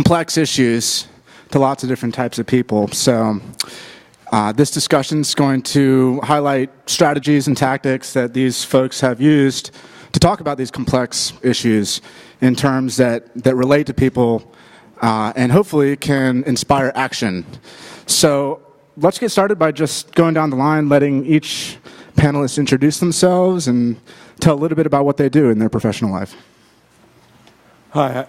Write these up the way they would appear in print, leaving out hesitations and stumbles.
complex issues to lots of different types of people. So this discussion is going to highlight strategies and tactics that these folks have used to talk about these complex issues in terms that relate to people and hopefully can inspire action. So let's get started by just going down the line, letting each panelist introduce themselves and tell a little bit about what they do in their professional life. Hi.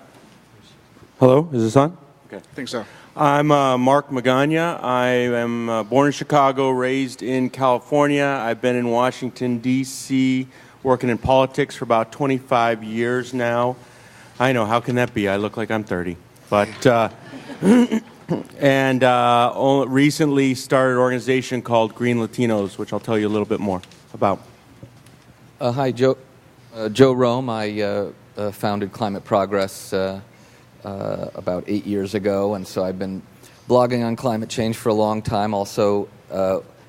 Hello, is this on? Okay, I think so. I'm Mark Magaña. I am born in Chicago, raised in California. I've been in Washington, D.C., working in politics for about 25 years now. I know, how can that be? I look like I'm 30. But, and recently started an organization called Green Latinos, which I'll tell you a little bit more about. Hi, Joe Romm. I founded Climate Progress about 8 years ago, and so I've been blogging on climate change for a long time. Also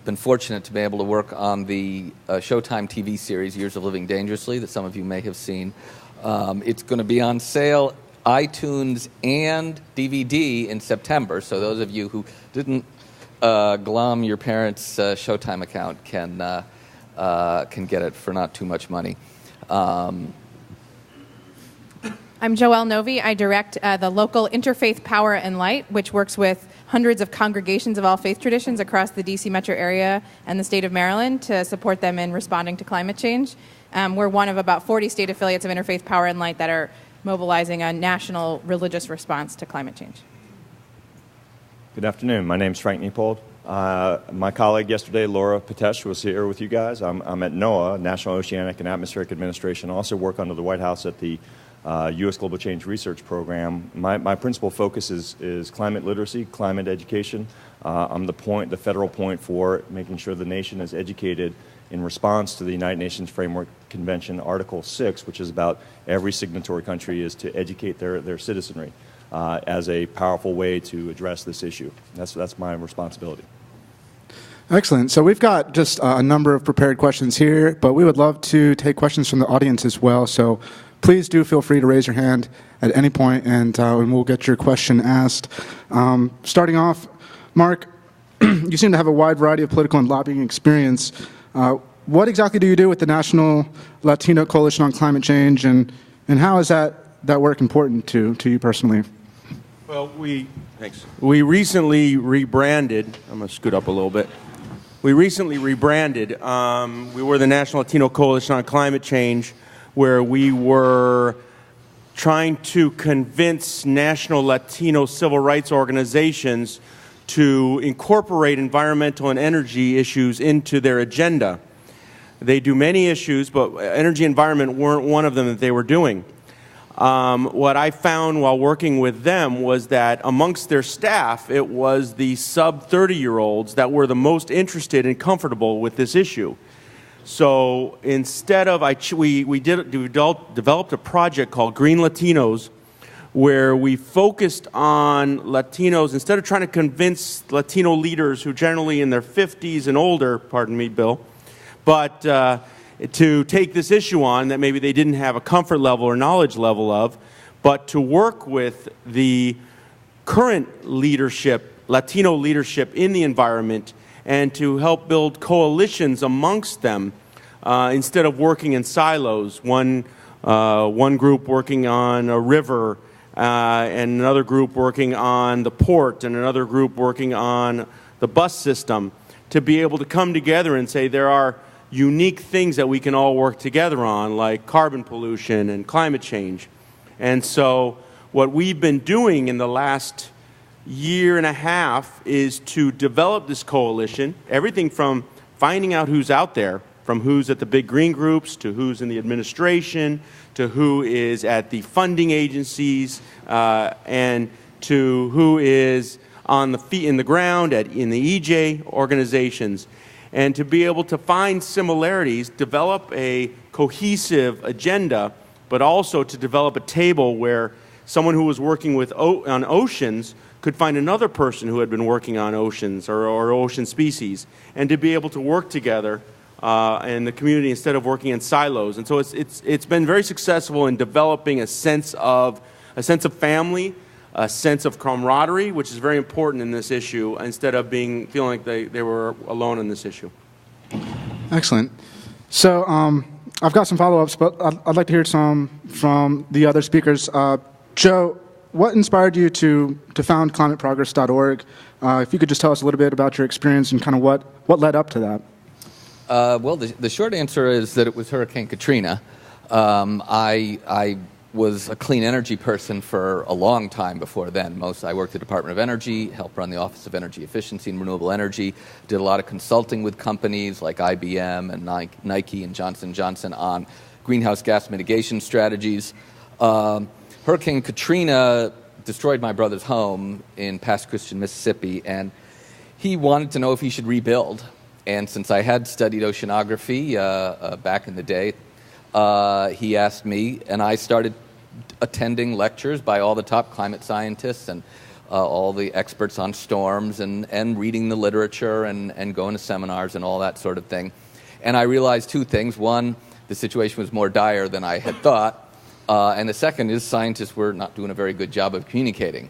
been fortunate to be able to work on the Showtime TV series Years of Living Dangerously that some of you may have seen. It's going to be on sale, iTunes and DVD in September, so those of you who didn't glom your parents' Showtime account can get it for not too much money. I'm Joelle Novey. I direct the local Interfaith Power and Light, which works with hundreds of congregations of all faith traditions across the D.C. metro area and the state of Maryland to support them in responding to climate change. We're one of about 40 state affiliates of Interfaith Power and Light that are mobilizing a national religious response to climate change. Good afternoon. My name's Frank Niepold. My colleague yesterday, Laura Patesh, was here with you guys. I'm at NOAA, National Oceanic and Atmospheric Administration. I also work under the White House at the U.S. Global Change Research Program. My principal focus is climate literacy, climate education. I'm the federal point for making sure the nation is educated in response to the United Nations Framework Convention, Article 6, which is about every signatory country is to educate their citizenry as a powerful way to address this issue. That's my responsibility. Excellent. So we've got just a number of prepared questions here, but we would love to take questions from the audience as well. So please do feel free to raise your hand at any point, and we'll get your question asked. Starting off, Mark, you seem to have a wide variety of political and lobbying experience. What exactly do you do with the National Latino Coalition on Climate Change, and how is that work important to you personally? Well, we recently rebranded. I'm going to scoot up a little bit. We recently rebranded. We were the National Latino Coalition on Climate Change, where we were trying to convince national Latino civil rights organizations to incorporate environmental and energy issues into their agenda. They do many issues, but energy and environment weren't one of them that they were doing. What I found while working with them was that amongst their staff, it was the sub-30-year-olds that were the most interested and comfortable with this issue. So instead of, we developed a project called Green Latinos, where we focused on Latinos, instead of trying to convince Latino leaders who generally in their 50s and older, pardon me, Bill, but to take this issue on that maybe they didn't have a comfort level or knowledge level of, but to work with the current leadership, Latino leadership in the environment, and to help build coalitions amongst them instead of working in silos. One group working on a river, and another group working on the port, and another group working on the bus system, to be able to come together and say there are unique things that we can all work together on, like carbon pollution and climate change. And so what we've been doing in the last year and a half is to develop this coalition, everything from finding out who's out there, from who's at the big green groups, to who's in the administration, to who is at the funding agencies, and to who is on the feet in the ground in the EJ organizations, and to be able to find similarities, develop a cohesive agenda, but also to develop a table where someone who was working on oceans could find another person who had been working on oceans or ocean species, and to be able to work together in the community instead of working in silos. And so it's been very successful in developing a sense of family, a sense of camaraderie, which is very important in this issue, instead of feeling like they were alone in this issue. Excellent. So I've got some follow-ups, but I'd like to hear some from the other speakers. Joe, what inspired you to found climateprogress.org? If you could just tell us a little bit about your experience and kind of what led up to that. Well, the short answer is that it was Hurricane Katrina. I was a clean energy person for a long time before then. I worked at the Department of Energy, helped run the Office of Energy Efficiency and Renewable Energy, did a lot of consulting with companies like IBM and Nike and Johnson & Johnson on greenhouse gas mitigation strategies. Hurricane Katrina destroyed my brother's home in Pass Christian, Mississippi, and he wanted to know if he should rebuild. And since I had studied oceanography back in the day, he asked me, and I started attending lectures by all the top climate scientists and all the experts on storms and reading the literature and going to seminars and all that sort of thing. And I realized two things. One, the situation was more dire than I had thought. And the second is scientists were not doing a very good job of communicating.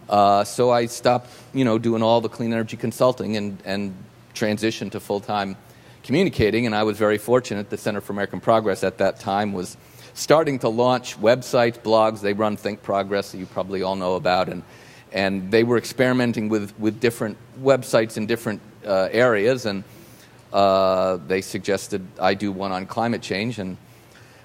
So I stopped, doing all the clean energy consulting and transitioned to full-time communicating, and I was very fortunate. The Center for American Progress at that time was starting to launch websites, blogs. They run Think Progress that you probably all know about, and they were experimenting with different websites in different areas, and they suggested I do one on climate change, and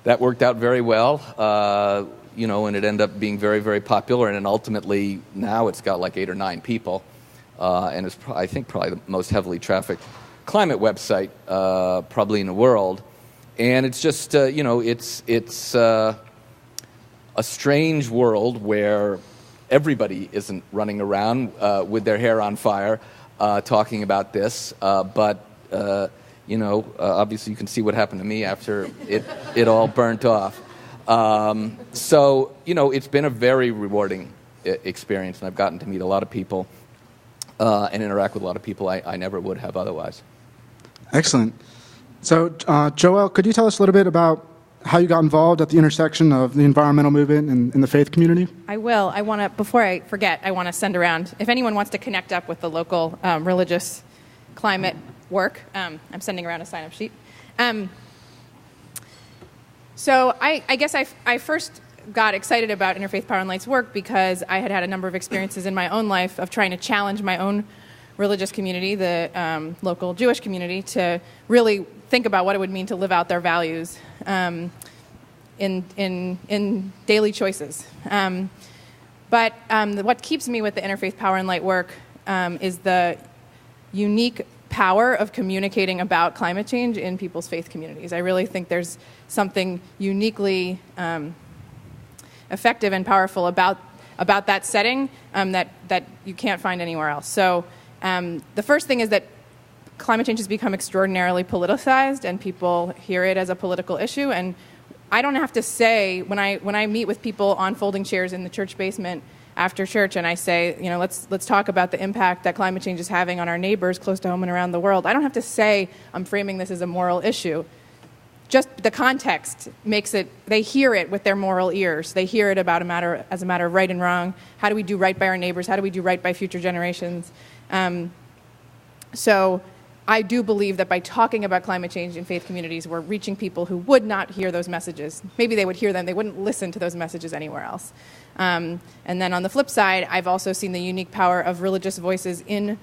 that worked out very well, and it ended up being very, very popular, and then ultimately now it's got like 8 or 9 people, and it's, I think, probably the most heavily trafficked climate website probably in the world. And it's just, it's a strange world where everybody isn't running around with their hair on fire talking about this, but obviously you can see what happened to me after it all burnt off. So, it's been a very rewarding experience, and I've gotten to meet a lot of people and interact with a lot of people I never would have otherwise. Excellent. So, Joelle, could you tell us a little bit about how you got involved at the intersection of the environmental movement and the faith community? I will. I want to, before I forget, I want to send around, if anyone wants to connect up with the local religious climate work, I'm sending around a sign-up sheet. So I guess I first got excited about Interfaith Power and Light's work because I had a number of experiences in my own life of trying to challenge my own religious community, the local Jewish community, to really think about what it would mean to live out their values in daily choices. But what keeps me with the Interfaith Power and Light work is the unique power of communicating about climate change in people's faith communities. I really think there's something uniquely effective and powerful about that setting that you can't find anywhere else. So the first thing is that climate change has become extraordinarily politicized, and people hear it as a political issue. And I don't have to say, when I meet with people on folding chairs in the church basement after church, and I say, let's talk about the impact that climate change is having on our neighbors close to home and around the world. I don't have to say I'm framing this as a moral issue. Just the context makes it, they hear it with their moral ears. They hear it as a matter of right and wrong. How do we do right by our neighbors? How do we do right by future generations? So I do believe that by talking about climate change in faith communities, we're reaching people who would not hear those messages. Maybe they would hear them. They wouldn't listen to those messages anywhere else. And then on the flip side, I've also seen the unique power of religious voices in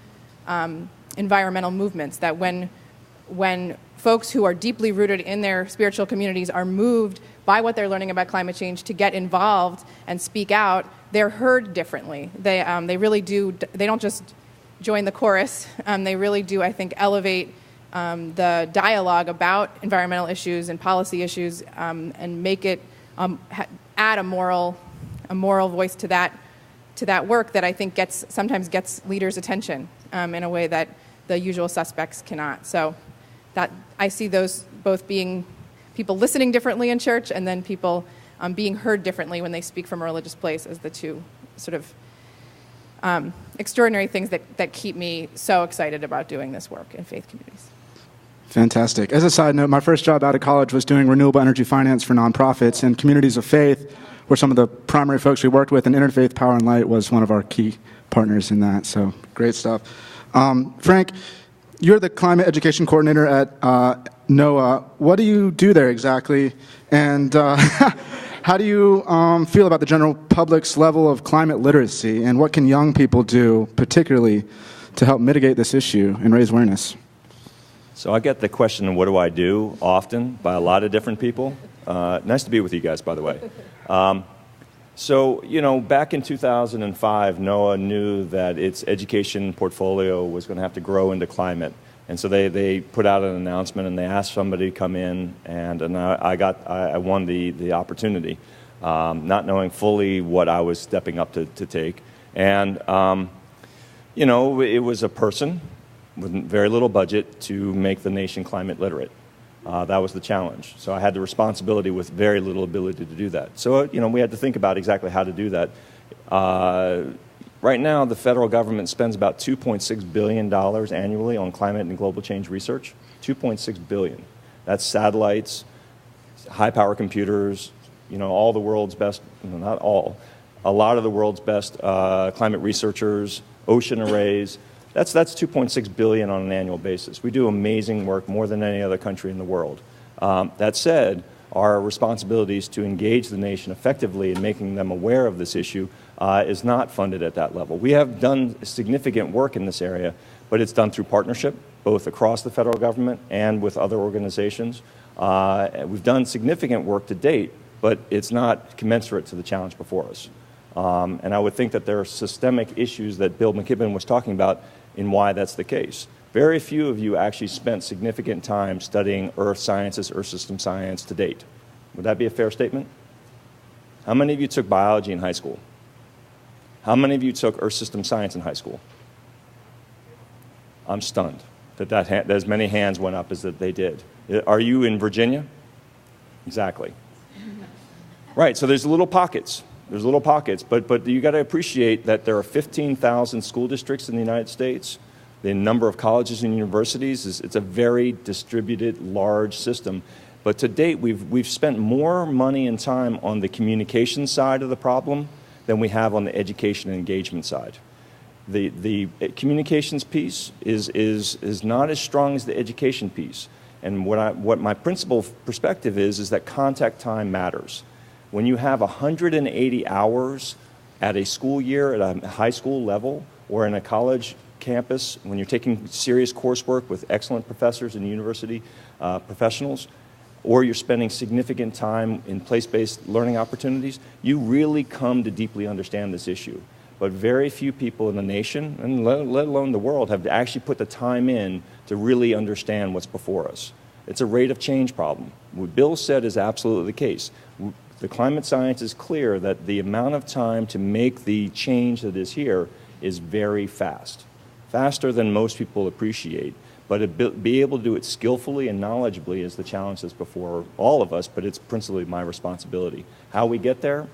environmental movements, that when folks who are deeply rooted in their spiritual communities are moved by what they're learning about climate change to get involved and speak out, they're heard differently. They really do. They don't just join the chorus. They really do, I think, elevate the dialogue about environmental issues and policy issues and make it add a moral voice to that work that I think sometimes gets leaders' attention in a way that the usual suspects cannot. So that I see those both being people listening differently in church and then people being heard differently when they speak from a religious place as the two sort of extraordinary things that keep me so excited about doing this work in faith communities. Fantastic. As a side note, my first job out of college was doing renewable energy finance for nonprofits and communities of faith were some of the primary folks we worked with, and Interfaith Power and Light was one of our key partners in that. So great stuff. Frank, you're the climate education coordinator at NOAA. What do you do there exactly? And how do you feel about the general public's level of climate literacy? And what can young people do, particularly, to help mitigate this issue and raise awareness? So I get the question, what do I do, often by a lot of different people. Nice to be with you guys, by the way. So, you know, back in 2005, NOAA knew that its education portfolio was going to have to grow into climate. And so they put out an announcement and they asked somebody to come in, and I won the opportunity, not knowing fully what I was stepping up to take. And, you know, it was a person with very little budget to make the nation climate literate. That was the challenge. So I had the responsibility with very little ability to do that. So, you know, we had to think about exactly how to do that. Right now, the federal government spends about $2.6 billion annually on climate and global change research. $2.6 billion. That's satellites, high-power computers, you know, all the world's best, not all, a lot of the world's best climate researchers, ocean arrays. That's $2.6 billion on an annual basis. We do amazing work, more than any other country in the world. That said, our responsibilities to engage the nation effectively in making them aware of this issue is not funded at that level. We have done significant work in this area, but it's done through partnership, both across the federal government and with other organizations. We've done significant work to date, but it's not commensurate to the challenge before us. And I would think that there are systemic issues that Bill McKibben was talking about in why that's the case. Very few of you actually spent significant time studying earth sciences, earth system science to date. Would that be a fair statement? How many of you took biology in high school? How many of you took earth system science in high school? I'm stunned that as many hands went up as that they did. Are you in Virginia? Exactly. Right, so there's little pockets. There's little pockets, but you got to appreciate that there are 15,000 school districts in the United States. The number of colleges and universities it's a very distributed, large system. But to date, we've spent more money and time on the communication side of the problem than we have on the education and engagement side. The communications piece is not as strong as the education piece. And what my principal perspective is that contact time matters. When you have 180 hours at a school year at a high school level or in a college campus, when you're taking serious coursework with excellent professors and university professionals, or you're spending significant time in place-based learning opportunities, you really come to deeply understand this issue. But very few people in the nation, and let alone the world, have actually put the time in to really understand what's before us. It's a rate of change problem. What Bill said is absolutely the case. The climate science is clear that the amount of time to make the change that is here is very fast, faster than most people appreciate. But be able to do it skillfully and knowledgeably is the challenge that's before all of us, but it's principally my responsibility. How we get there?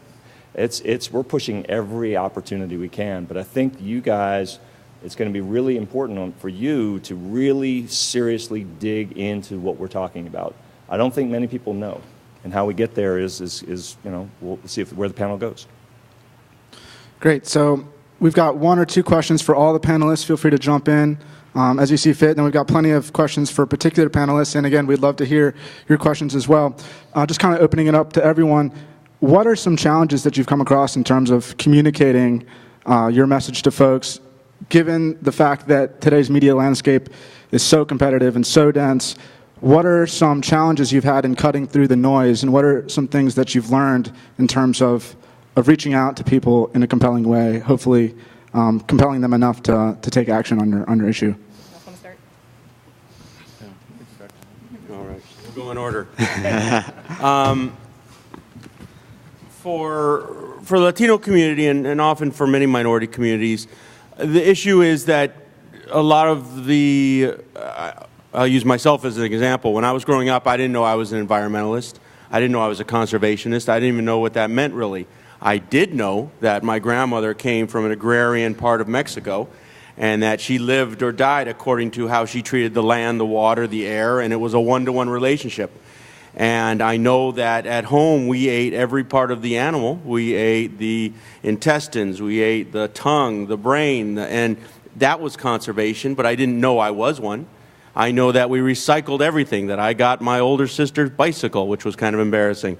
We're pushing every opportunity we can, but I think you guys, it's going to be really important for you to really seriously dig into what we're talking about. I don't think many people know. And how we get there is you know, we'll see where the panel goes. Great. So we've got one or two questions for all the panelists. Feel free to jump in as you see fit. Then we've got plenty of questions for particular panelists. And again, we'd love to hear your questions as well. Just kind of opening it up to everyone. What are some challenges that you've come across in terms of communicating your message to folks, given the fact that today's media landscape is so competitive and so dense? What are some challenges you've had in cutting through the noise, and what are some things that you've learned in terms of reaching out to people in a compelling way, hopefully compelling them enough to take action on your issue? All right, we'll go in order. For the Latino community and often for many minority communities, the issue is that a lot of the I'll use myself as an example. When I was growing up, I didn't know I was an environmentalist. I didn't know I was a conservationist. I didn't even know what that meant, really. I did know that my grandmother came from an agrarian part of Mexico, and that she lived or died according to how she treated the land, the water, the air, and it was a one-to-one relationship. And I know that at home we ate every part of the animal. We ate the intestines, we ate the tongue, the brain, and that was conservation, but I didn't know I was one. I know that we recycled everything, that I got my older sister's bicycle, which was kind of embarrassing.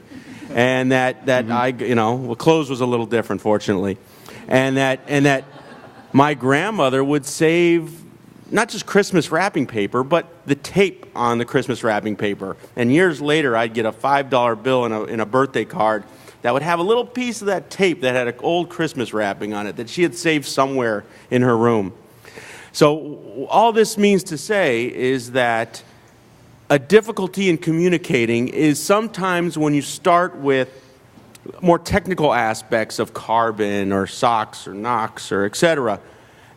And that well, clothes was a little different, fortunately. And that my grandmother would save not just Christmas wrapping paper, but the tape on the Christmas wrapping paper. And years later, I'd get a $5 bill in a birthday card that would have a little piece of that tape that had an old Christmas wrapping on it that she had saved somewhere in her room. So all this means to say is that a difficulty in communicating is sometimes when you start with more technical aspects of carbon or SOx or NOx or et cetera,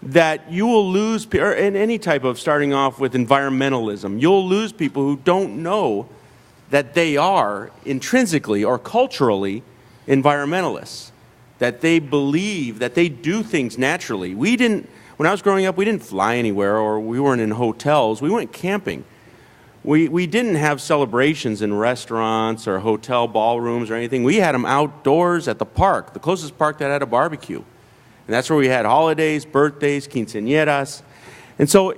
that you will lose, or in any type of starting off with environmentalism, you'll lose people who don't know that they are intrinsically or culturally environmentalists, that they believe that they do things naturally. When I was growing up, we didn't fly anywhere, or we weren't in hotels. We went camping. We didn't have celebrations in restaurants or hotel ballrooms or anything. We had them outdoors at the park, the closest park that had a barbecue. And that's where we had holidays, birthdays, quinceañeras. And so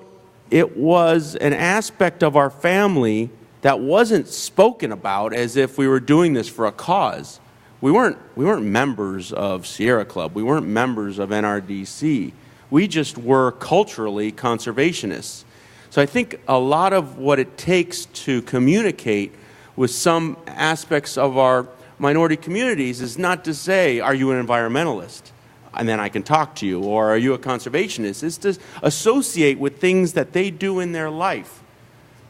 it was an aspect of our family that wasn't spoken about as if we were doing this for a cause. We weren't members of Sierra Club. We weren't members of NRDC. We just were culturally conservationists. So I think a lot of what it takes to communicate with some aspects of our minority communities is not to say, are you an environmentalist? And then I can talk to you. Or are you a conservationist? It's to associate with things that they do in their life.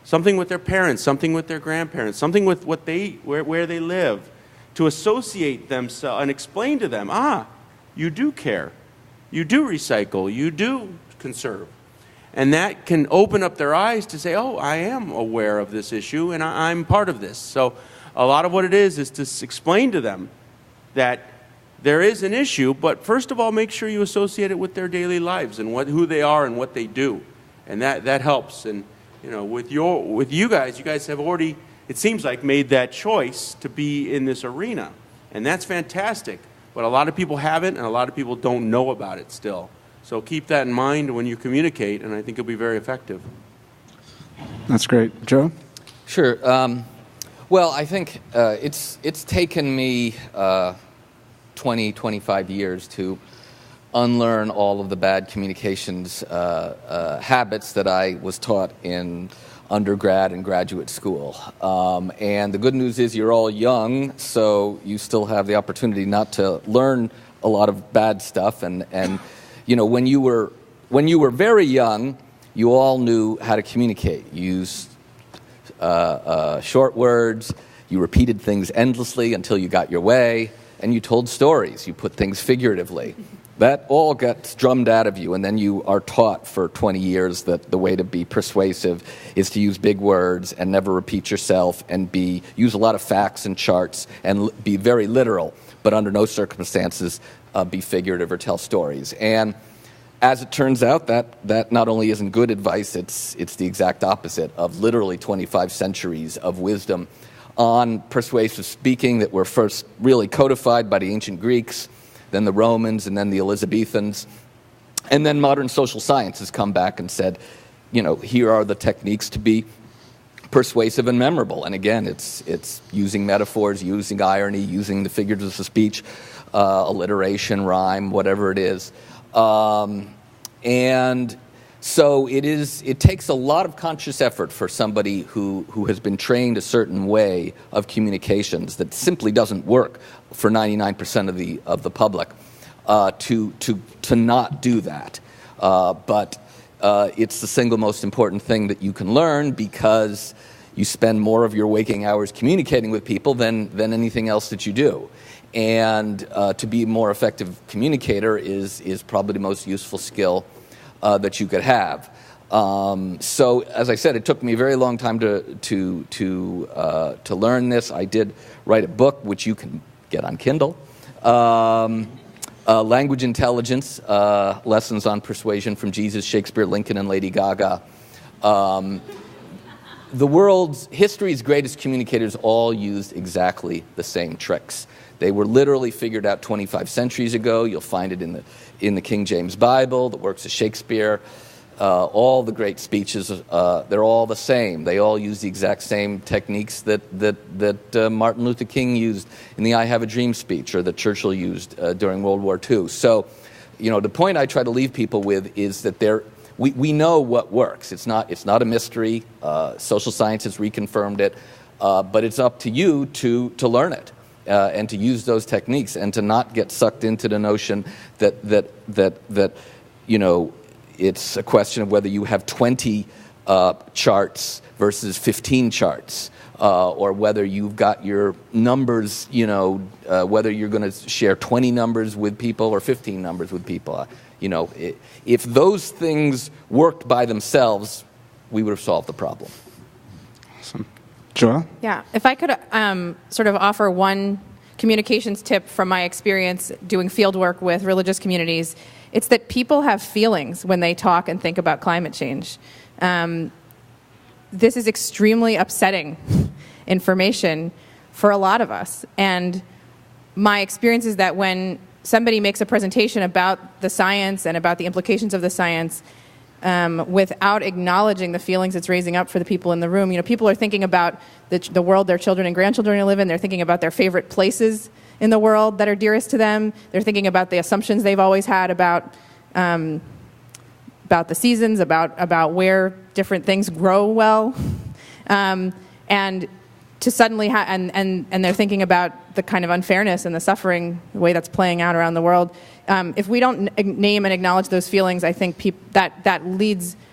Something with their parents, something with their grandparents, something with where they live. To associate themselves and explain to them, you do care. You do recycle. You do conserve. And that can open up their eyes to say, oh, I am aware of this issue and I'm part of this. So a lot of what it is to explain to them that there is an issue, but first of all, make sure you associate it with their daily lives and who they are and what they do. And that helps. And with you guys have already, it seems like, made that choice to be in this arena. And that's fantastic. But a lot of people haven't, and a lot of people don't know about it still. So keep that in mind when you communicate, and I think it'll be very effective. That's great. Joe? Sure. Well, I think it's taken me 20, 25 years to unlearn all of the bad communications habits that I was taught in undergrad and graduate school. And the good news is you're all young, so you still have the opportunity not to learn a lot of bad stuff. And when you were very young, you all knew how to communicate. You used short words, you repeated things endlessly until you got your way, and you told stories. You put things figuratively. That all gets drummed out of you, and then you are taught for 20 years that the way to be persuasive is to use big words and never repeat yourself and use a lot of facts and charts and be very literal, but under no circumstances be figurative or tell stories. And as it turns out, that not only isn't good advice, it's the exact opposite of literally 25 centuries of wisdom on persuasive speaking that were first really codified by the ancient Greeks, then the Romans, and then the Elizabethans. And then modern social science has come back and said, here are the techniques to be persuasive and memorable. And again, it's using metaphors, using irony, using the figures of speech, alliteration, rhyme, whatever it is. And so it takes a lot of conscious effort for somebody who has been trained a certain way of communications that simply doesn't work for 99% of the public to not do that. But it's the single most important thing that you can learn because you spend more of your waking hours communicating with people than anything else that you do. And to be a more effective communicator is probably the most useful skill that you could have. So, as I said, it took me a very long time to learn this. I did write a book, which you can get on Kindle, Language intelligence, lessons on persuasion from Jesus, Shakespeare, Lincoln, and Lady Gaga. The world's history's greatest communicators all used exactly the same tricks. They were literally figured out 25 centuries ago. You'll find it in the King James Bible, the works of Shakespeare. All the great speeches, they're all the same. They all use the exact same techniques that Martin Luther King used in the I Have a Dream speech, or that Churchill used during World War II. So, the point I try to leave people with is that we know what works. It's not a mystery. Social science has reconfirmed it, but it's up to you to learn it and to use those techniques, and to not get sucked into the notion that it's a question of whether you have 20 charts versus 15 charts, or whether you've got your numbers, whether you're going to share 20 numbers with people or 15 numbers with people. If those things worked by themselves, we would have solved the problem. Awesome. Joelle? Yeah, if I could sort of offer one communications tip from my experience doing field work with religious communities, it's that people have feelings when they talk and think about climate change. This is extremely upsetting information for a lot of us. And my experience is that when somebody makes a presentation about the science and about the implications of the science, without acknowledging the feelings it's raising up for the people in the room, people are thinking about the world their children and grandchildren live in. They're thinking about their favorite places in the world that are dearest to them. They're thinking about the assumptions they've always had about the seasons, about where different things grow well, and to suddenly and they're thinking about the kind of unfairness and the suffering, the way that's playing out around the world. If we don't name and acknowledge those feelings, I think that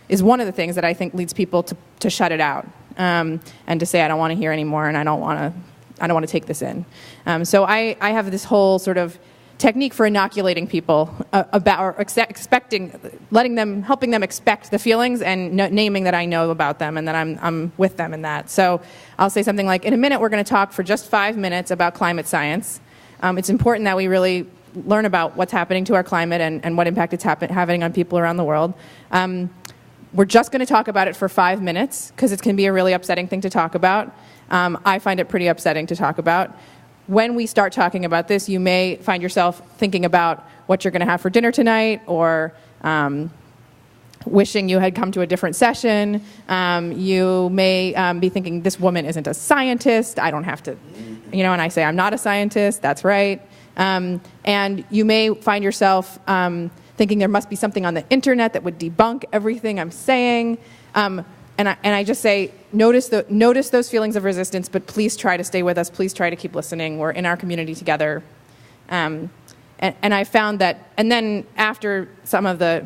is one of the things that I think leads people to shut it out, and to say, I don't want to hear anymore, and I don't want to take this in. So I have this whole sort of technique for inoculating people about, or helping them expect the feelings, and naming that I know about them and that I'm with them in that. So I'll say something like, in a minute, we're going to talk for just 5 minutes about climate science. It's important that we really learn about what's happening to our climate and what impact it's having on people around the world. We're just going to talk about it for 5 minutes because it can be a really upsetting thing to talk about. I find it pretty upsetting to talk about. When we start talking about this, you may find yourself thinking about what you're going to have for dinner tonight, or wishing you had come to a different session. You may be thinking, this woman isn't a scientist. I don't have to, and I say, I'm not a scientist. That's right. And you may find yourself thinking there must be something on the internet that would debunk everything I'm saying. And I just say, notice those feelings of resistance, but please try to stay with us. Please try to keep listening. We're in our community together. And I found that, and then after some of the,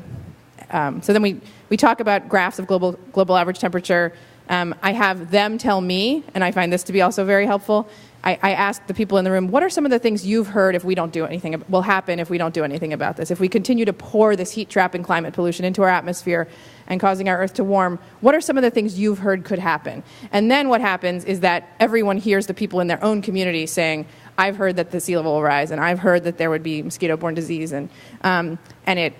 so then we talk about graphs of global average temperature. I have them tell me, and I find this to be also very helpful. I ask the people in the room, what are some of the things you've heard if we don't do anything, will happen if we don't do anything about this? If we continue to pour this heat-trapping climate pollution into our atmosphere and causing our Earth to warm, what are some of the things you've heard could happen? And then what happens is that everyone hears the people in their own community saying, I've heard that the sea level will rise, and I've heard that there would be mosquito-borne disease, and it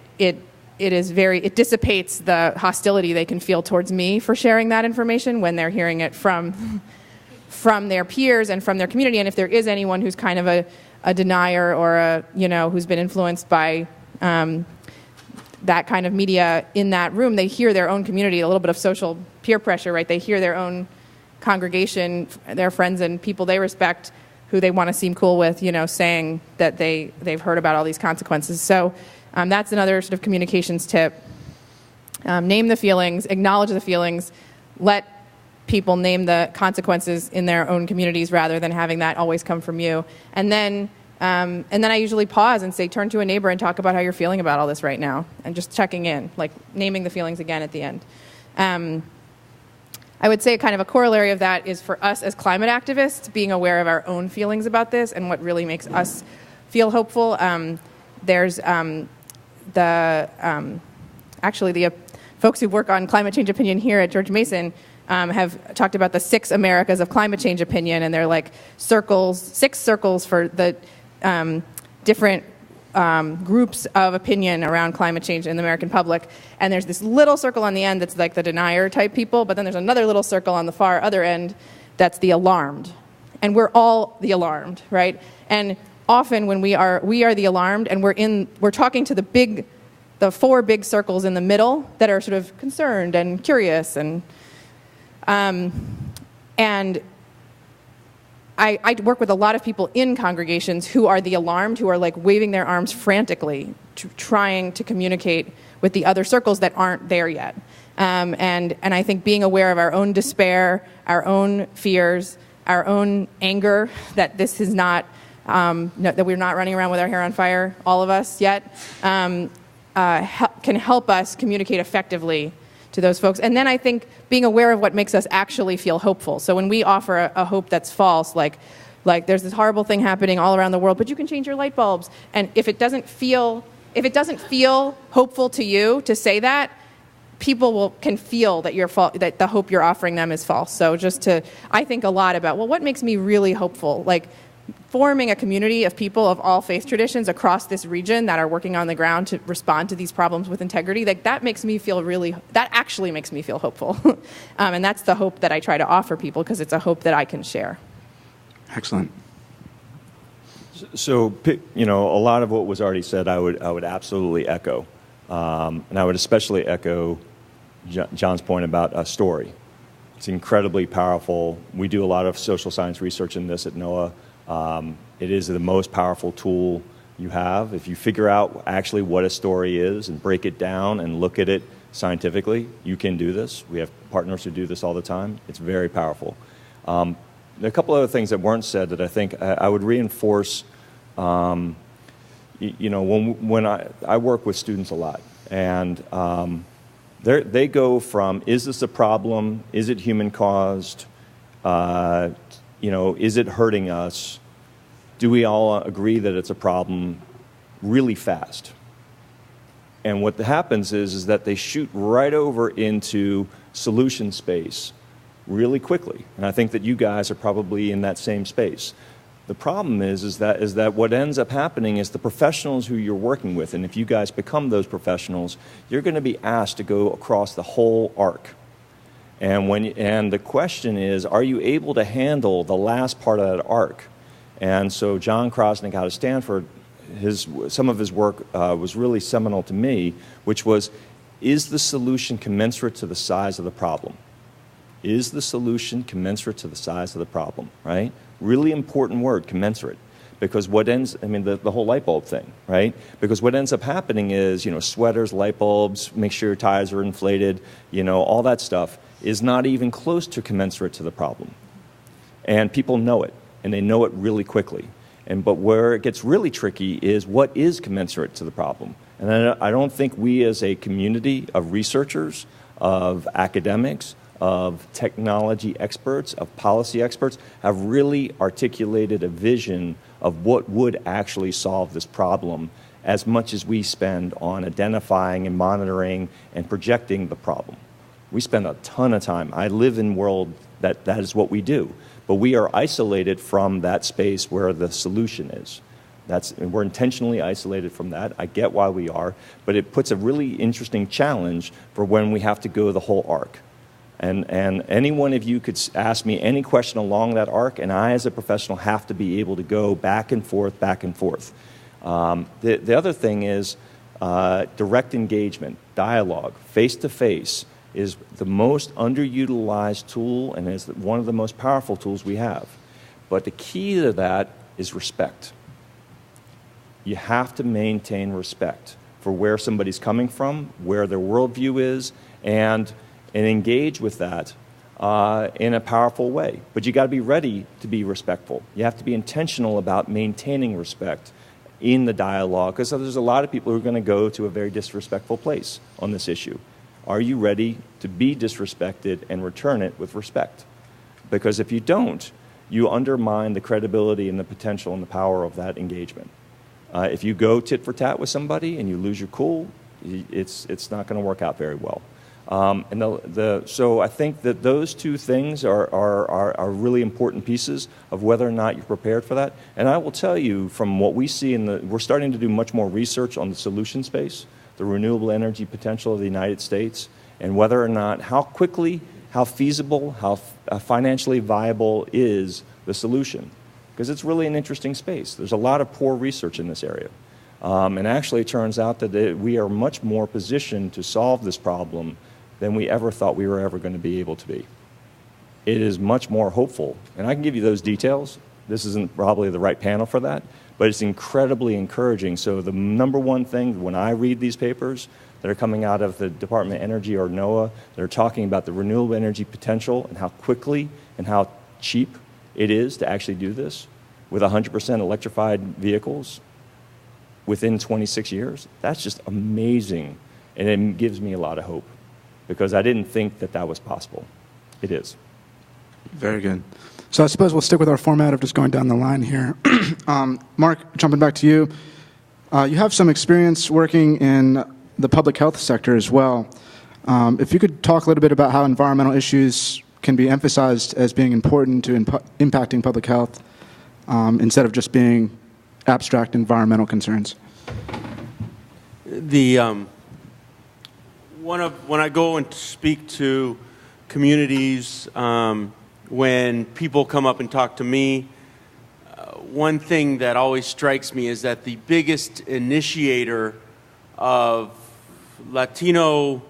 dissipates the hostility they can feel towards me for sharing that information when they're hearing it from their peers and from their community. And if there is anyone who's kind of a denier, or who's been influenced by that kind of media in that room, they hear their own community, a little bit of social peer pressure, right? They hear their own congregation, their friends and people they respect, who they want to seem cool with, saying that they've heard about all these consequences. So that's another sort of communications tip. Name the feelings, acknowledge the feelings, let people name the consequences in their own communities rather than having that always come from you. And then I usually pause and say, turn to a neighbor and talk about how you're feeling about all this right now, and just checking in, like naming the feelings again at the end. I would say kind of a corollary of that is for us as climate activists, being aware of our own feelings about this and what really makes us feel hopeful. There's the folks who work on climate change opinion here at George Mason have talked about the 6 Americas of climate change opinion, and they're like 6 circles for the different groups of opinion around climate change in the American public, and there's this little circle on the end that's like the denier type people, but then there's another little circle on the far other end that's the alarmed. And we're all the alarmed, right? And often when we are the alarmed, and we're talking to the four big circles in the middle that are sort of concerned and curious, and I work with a lot of people in congregations who are the alarmed, who are like waving their arms frantically, trying to communicate with the other circles that aren't there yet. And I think being aware of our own despair, our own fears, our own anger, that this is not, that we're not running around with our hair on fire, all of us yet, can help us communicate effectively to those folks. And then I think being aware of what makes us actually feel hopeful. So when we offer a hope that's false, like there's this horrible thing happening all around the world, but you can change your light bulbs. And if it doesn't feel hopeful to you to say that, people can feel that that the hope you're offering them is false. So I think a lot about, well, what makes me really hopeful? Like forming a community of people of all faith traditions across this region that are working on the ground to respond to these problems with integrity, that actually makes me feel hopeful. And that's the hope that I try to offer people, because it's a hope that I can share. Excellent. So, a lot of what was already said, I would absolutely echo. And I would especially echo John's point about a story. It's incredibly powerful. We do a lot of social science research in this at NOAA. It is the most powerful tool you have. If you figure out actually what a story is and break it down and look at it scientifically, you can do this. We have partners who do this all the time. It's very powerful. There are a couple other things that weren't said that I think I would reinforce. When I work with students a lot, and they go from, is this a problem? Is it human caused? Is it hurting us? Do we all agree that it's a problem? Really fast. And what happens is that they shoot right over into solution space really quickly. And I think that you guys are probably in that same space. The problem is that what ends up happening is the professionals who you're working with, and if you guys become those professionals, you're going to be asked to go across the whole arc. And the question is, are you able to handle the last part of that arc? And so John Krosnick out of Stanford, some of his work was really seminal to me, which was, is the solution commensurate to the size of the problem? Is the solution commensurate to the size of the problem, right? Really important word, commensurate. Because the whole light bulb thing, right? Because what ends up happening is, sweaters, light bulbs, make sure your tires are inflated, all that stuff is not even close to commensurate to the problem. And people know it, and they know it really quickly. But where it gets really tricky is what is commensurate to the problem. And I don't think we as a community of researchers, of academics, of technology experts, of policy experts, have really articulated a vision of what would actually solve this problem, as much as we spend on identifying and monitoring and projecting the problem. We spend a ton of time. I live in a world that is what we do. But we are isolated from that space where the solution is. We're intentionally isolated from that. I get why we are, but it puts a really interesting challenge for when we have to go the whole arc. And any one of you could ask me any question along that arc, and I as a professional have to be able to go back and forth, back and forth. The other thing is direct engagement, dialogue, face-to-face is the most underutilized tool and is one of the most powerful tools we have. But the key to that is respect. You have to maintain respect for where somebody's coming from, where their worldview is, and engage with that in a powerful way. But you got to be ready to be respectful. You have to be intentional about maintaining respect in the dialogue, because there's a lot of people who are going to go to a very disrespectful place on this issue. Are you ready to be disrespected and return it with respect? Because if you don't, you undermine the credibility and the potential and the power of that engagement. If you go tit for tat with somebody and you lose your cool, it's not going to work out very well. So I think that those two things are really important pieces of whether or not you're prepared for that. And I will tell you, from what we see we're starting to do much more research on the solution space, the renewable energy potential of the United States, and whether or not, how quickly, how feasible, how financially viable is the solution. Because it's really an interesting space. There's a lot of poor research in this area. And actually it turns out that we are much more positioned to solve this problem than we ever thought we were ever going to be able to be. It is much more hopeful. And I can give you those details. This isn't probably the right panel for that, but it's incredibly encouraging. So the number one thing when I read these papers that are coming out of the Department of Energy or NOAA, that are talking about the renewable energy potential and how quickly and how cheap it is to actually do this with 100% electrified vehicles within 26 years, that's just amazing. And it gives me a lot of hope, because I didn't think that that was possible. It is. Very good. So I suppose we'll stick with our format of just going down the line here. Mark, jumping back to you. You have some experience working in the public health sector as well. If you could talk a little bit about how environmental issues can be emphasized as being important to impacting public health instead of just being abstract environmental concerns. When I go and speak to communities, when people come up and talk to me, one thing that always strikes me is that the biggest initiator of Latino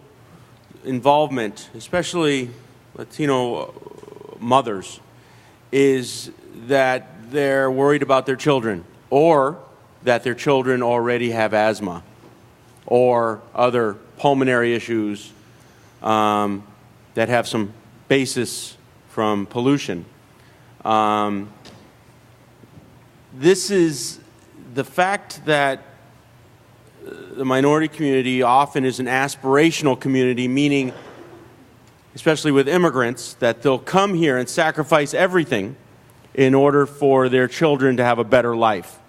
involvement, especially Latino mothers, is that they're worried about their children, or that their children already have asthma or other pulmonary issues that have some basis from pollution. This is the fact that the minority community often is an aspirational community, meaning, especially with immigrants, that they'll come here and sacrifice everything in order for their children to have a better life.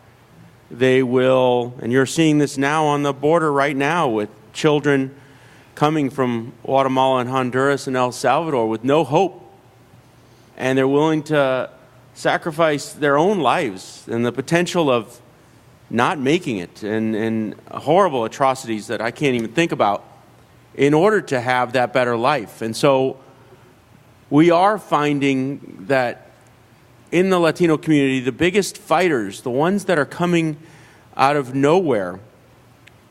They will, and you're seeing this now on the border right now with children coming from Guatemala and Honduras and El Salvador with no hope. And they're willing to sacrifice their own lives and the potential of not making it and horrible atrocities that I can't even think about in order to have that better life. And so we are finding that in the Latino community, the biggest fighters, the ones that are coming out of nowhere,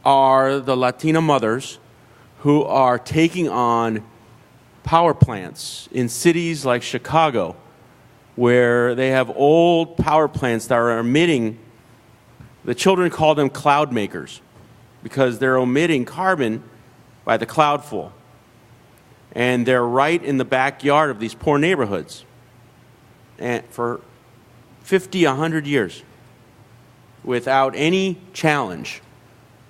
are the Latina mothers who are taking on power plants in cities like Chicago, where they have old power plants that are emitting, the children call them cloud makers, because they're emitting carbon by the cloudful. And they're right in the backyard of these poor neighborhoods. And for 50, 100 years, without any challenge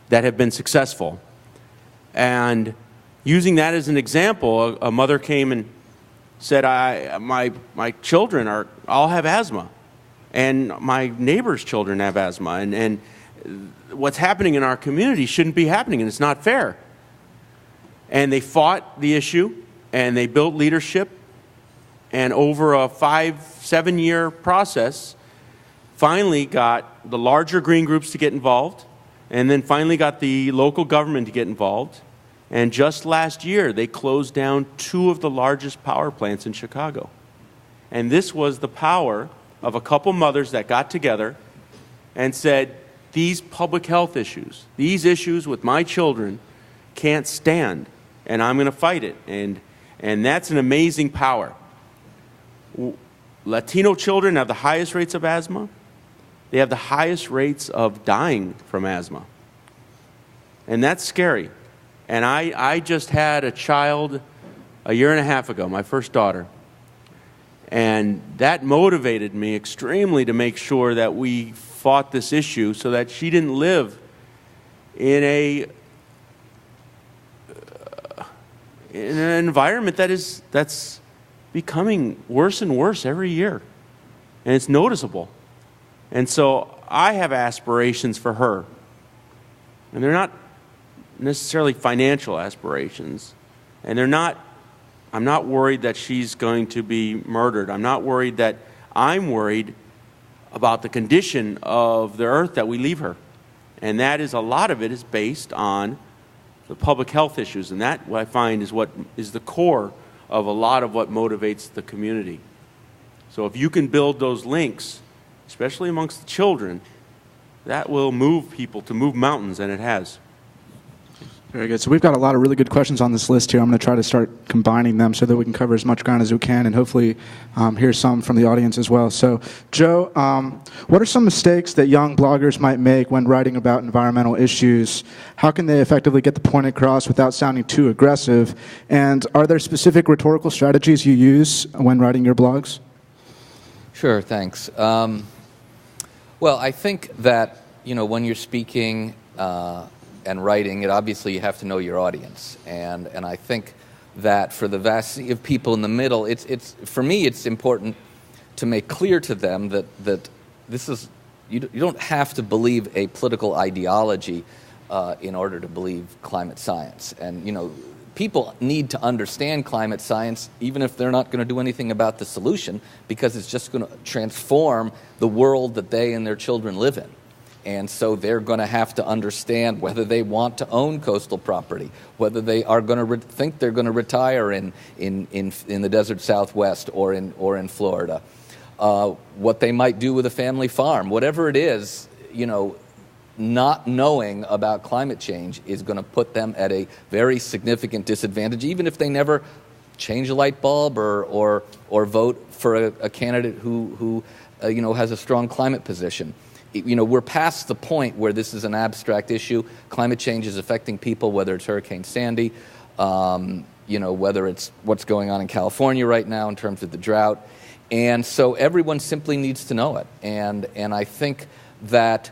that have been successful. And using that as an example, a mother came and said, my children all have asthma, and my neighbor's children have asthma, and what's happening in our community shouldn't be happening, and it's not fair. And they fought the issue, and they built leadership, and over a 5-7 year process, finally got the larger green groups to get involved, and then finally got the local government to get involved. And just last year, they closed down 2 of the largest power plants in Chicago. And this was the power of a couple mothers that got together and said, these public health issues, these issues with my children can't stand, and I'm going to fight it. And that's an amazing power. Latino children have the highest rates of asthma. They have the highest rates of dying from asthma. And that's scary. And I just had a child a year and a half ago, my first daughter. And that motivated me extremely to make sure that we fought this issue so that she didn't live in an environment that's becoming worse and worse every year. And it's noticeable. And so I have aspirations for her. And they're not necessarily financial aspirations. And I'm not worried that she's going to be murdered. I'm worried about the condition of the earth that we leave her. And that is, a lot of it is based on the public health issues. And that, what I find, is what is the core of a lot of what motivates the community. So if you can build those links, especially amongst the children, that will move people to move mountains, and it has. Very good. So we've got a lot of really good questions on this list here. I'm going to try to start combining them so that we can cover as much ground as we can, and hopefully hear some from the audience as well. So, Joe, what are some mistakes that young bloggers might make when writing about environmental issues? How can they effectively get the point across without sounding too aggressive? And are there specific rhetorical strategies you use when writing your blogs? Sure, thanks. Well, I think that, when you're speaking and writing, obviously you have to know your audience, and I think that for the vastity of people in the middle, for me it's important to make clear to them that this is you don't have to believe a political ideology in order to believe climate science, and people need to understand climate science even if they're not going to do anything about the solution, because it's just going to transform the world that they and their children live in. And so they're going to have to understand whether they want to own coastal property, whether they are going to think they're going to retire in the desert Southwest or in Florida, what they might do with a family farm, whatever it is. Not knowing about climate change is going to put them at a very significant disadvantage, even if they never change a light bulb or vote for a candidate who has a strong climate position. We're past the point where this is an abstract issue. Climate change is affecting people, whether it's Hurricane Sandy, whether it's what's going on in California right now in terms of the drought. And so everyone simply needs to know it. And I think that,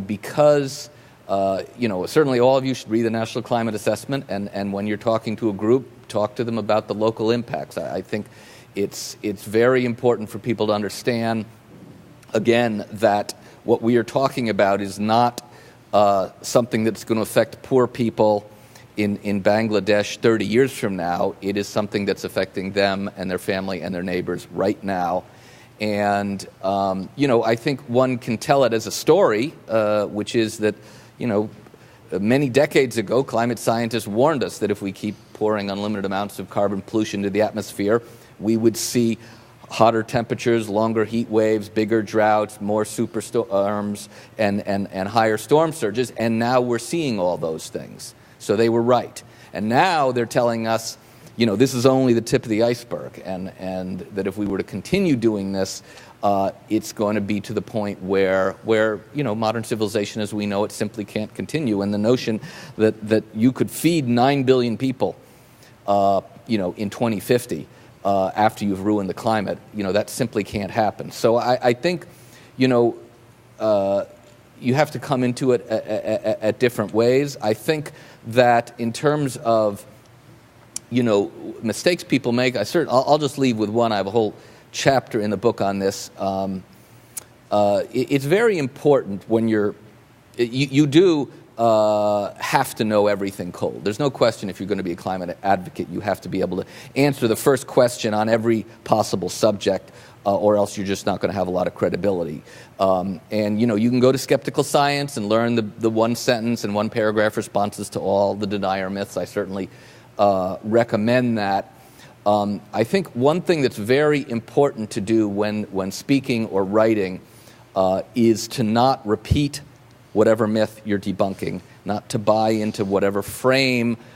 because, certainly all of you should read the National Climate Assessment, and when you're talking to a group, talk to them about the local impacts. I think it's very important for people to understand, again, that what we are talking about is not something that's going to affect poor people in Bangladesh 30 years from now. It is something that's affecting them and their family and their neighbors right now. And, I think one can tell it as a story, which is that, many decades ago, climate scientists warned us that if we keep pouring unlimited amounts of carbon pollution into the atmosphere, we would see hotter temperatures, longer heat waves, bigger droughts, more superstorms, and higher storm surges. And now we're seeing all those things. So they were right. And now they're telling us, this is only the tip of the iceberg, and that if we were to continue doing this, it's going to be to the point where modern civilization as we know it simply can't continue. And the notion that you could feed 9 billion people, in 2050, after you've ruined the climate, that simply can't happen. So I think, you have to come into it at different ways. I think that in terms of, mistakes people make, I'll just leave with one. I have a whole chapter in the book on this. It's very important when you do have to know everything cold. There's no question if you're going to be a climate advocate, you have to be able to answer the first question on every possible subject, or else you're just not going to have a lot of credibility. And you can go to skeptical science and learn the one sentence and one paragraph responses to all the denier myths. I certainly recommend that. I think one thing that's very important to do when speaking or writing is to not repeat whatever myth you're debunking, not to buy into whatever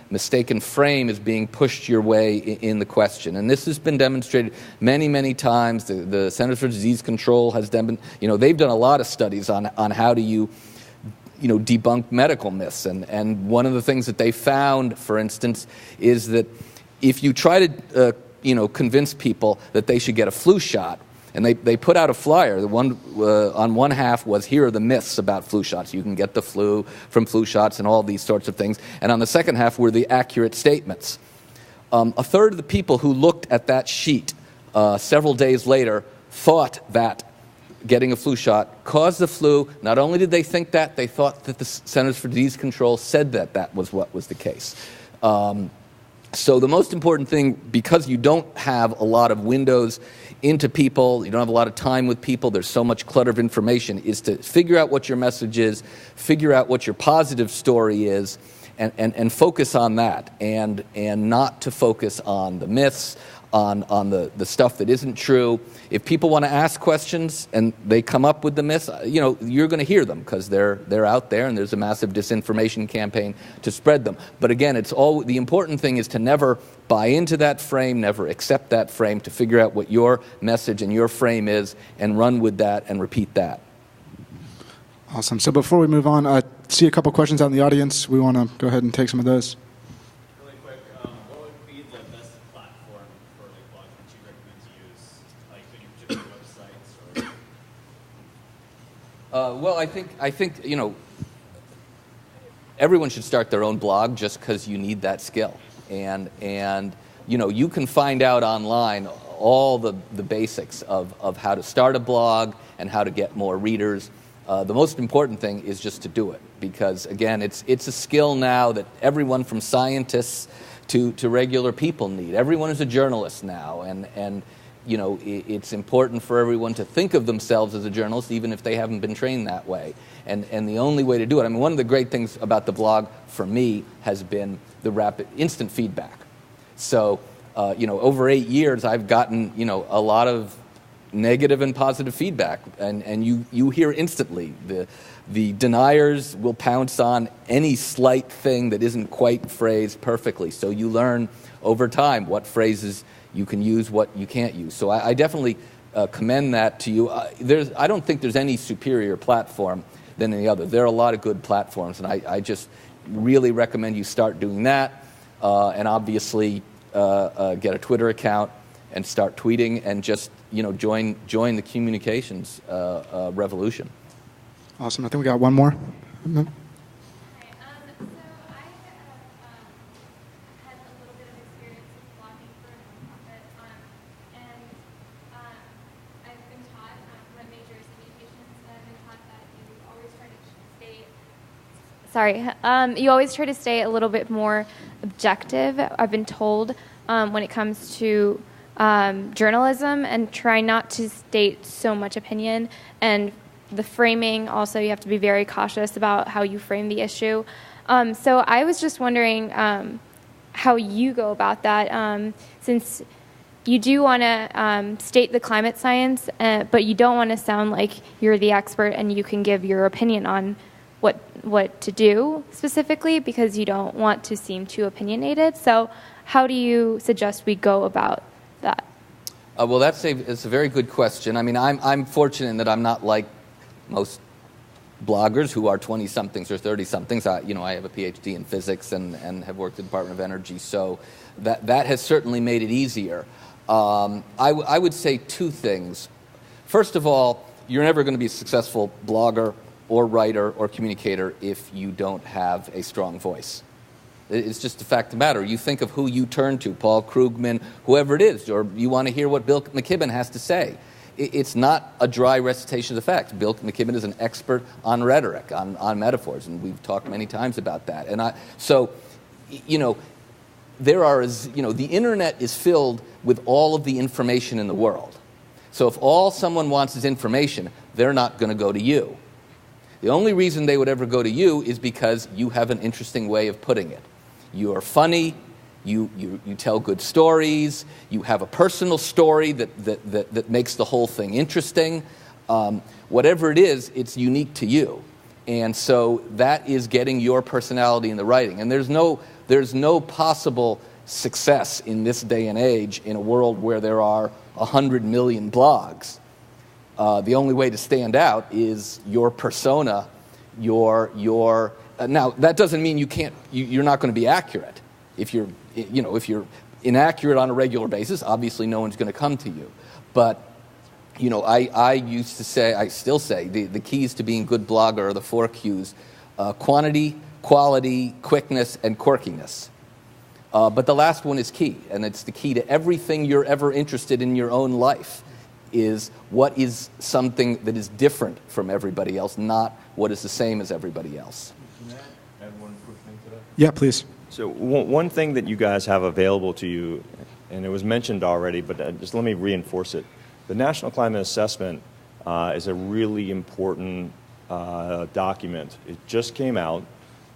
mistaken frame is being pushed your way in the question. And this has been demonstrated many, many times. The Centers for Disease Control has they've done a lot of studies on how do you debunk medical myths. And one of the things that they found, for instance, is that if you try to convince people that they should get a flu shot, and they put out a flyer. The one on one half was, here are the myths about flu shots. You can get the flu from flu shots and all these sorts of things. And on the second half were the accurate statements. A third of the people who looked at that sheet several days later thought that getting a flu shot caused the flu. Not only did they think that, they thought that the Centers for Disease Control said that that was what was the case. So the most important thing, because you don't have a lot of windows into people, you don't have a lot of time with people, there's so much clutter of information, is to figure out what your message is, figure out what your positive story is, and focus on that, and not to focus on the myths, on the stuff that isn't true. If people want to ask questions and they come up with the myths, you're going to hear them because they're out there, and there's a massive disinformation campaign to spread them. But again, the important thing is to never buy into that frame, never accept that frame, to figure out what your message and your frame is and run with that and repeat that. Awesome. So before we move on, I see a couple questions out in the audience. We want to go ahead and take some of those. Really quick, what would be the best platform for blogs that you recommend to use, like any particular websites? Or? Well, I think everyone should start their own blog just because you need that skill, and you can find out online all the basics of how to start a blog and how to get more readers. The most important thing is just to do it, because again, it's a skill now that everyone from scientists to regular people need. Everyone is a journalist now, and it's important for everyone to think of themselves as a journalist, even if they haven't been trained that way. And the only way to do it, one of the great things about the blog for me has been the rapid, instant feedback. So, over 8 years, I've gotten, a lot of negative and positive feedback, and you hear instantly. The deniers will pounce on any slight thing that isn't quite phrased perfectly. So you learn over time what phrases you can use, what you can't use. So I definitely commend that to you. I don't think there's any superior platform than any other. There are a lot of good platforms, and I just really recommend you start doing that, and obviously get a Twitter account and start tweeting, and just join the communications revolution. Awesome. I think we got one more. Mm-hmm. So I had a little bit of experience with blogging for a nonprofit, and I've been taught, my major is communications, and I've been taught that you always try to stay. You always try to stay a little bit more objective, I've been told, when it comes to journalism, and try not to state so much opinion. And the framing, also, you have to be very cautious about how you frame the issue. So I was just wondering how you go about that, since you do want to state the climate science, but you don't want to sound like you're the expert and you can give your opinion on what to do specifically, because you don't want to seem too opinionated. So how do you suggest we go about that? Well, it's a very good question. I'm fortunate in that I'm not like most bloggers who are 20-somethings or 30-somethings. I have a PhD in physics and have worked at the Department of Energy, so that has certainly made it easier. I would say two things. First of all, you're never going to be a successful blogger or writer or communicator if you don't have a strong voice. It's just a fact of the matter. You think of who you turn to, Paul Krugman, whoever it is, or you want to hear what Bill McKibben has to say. It's not a dry recitation of the facts. Bill McKibben is an expert on rhetoric, on metaphors, and we've talked many times about that. And the internet is filled with all of the information in the world. So if all someone wants is information, they're not going to go to you. The only reason they would ever go to you is because you have an interesting way of putting it. You are funny, you tell good stories, you have a personal story that makes the whole thing interesting. Whatever it is, it's unique to you. And so that is getting your personality in the writing. And there's no possible success in this day and age in a world where there are 100 million blogs. The only way to stand out is your persona, now that doesn't mean you're not going to be accurate. If you're inaccurate on a regular basis, obviously no one's going to come to you. But I used to say, I still say, the keys to being a good blogger are the 4 Qs: quantity, quality, quickness, and quirkiness. But the last one is key, and it's the key to everything you're ever interested in your own life. is what is something that is different from everybody else, not what is the same as everybody else. Can I add one quick thing to that? Yeah, please. So one thing that you guys have available to you, and it was mentioned already, but just let me reinforce it. The National Climate Assessment is a really important document. It just came out,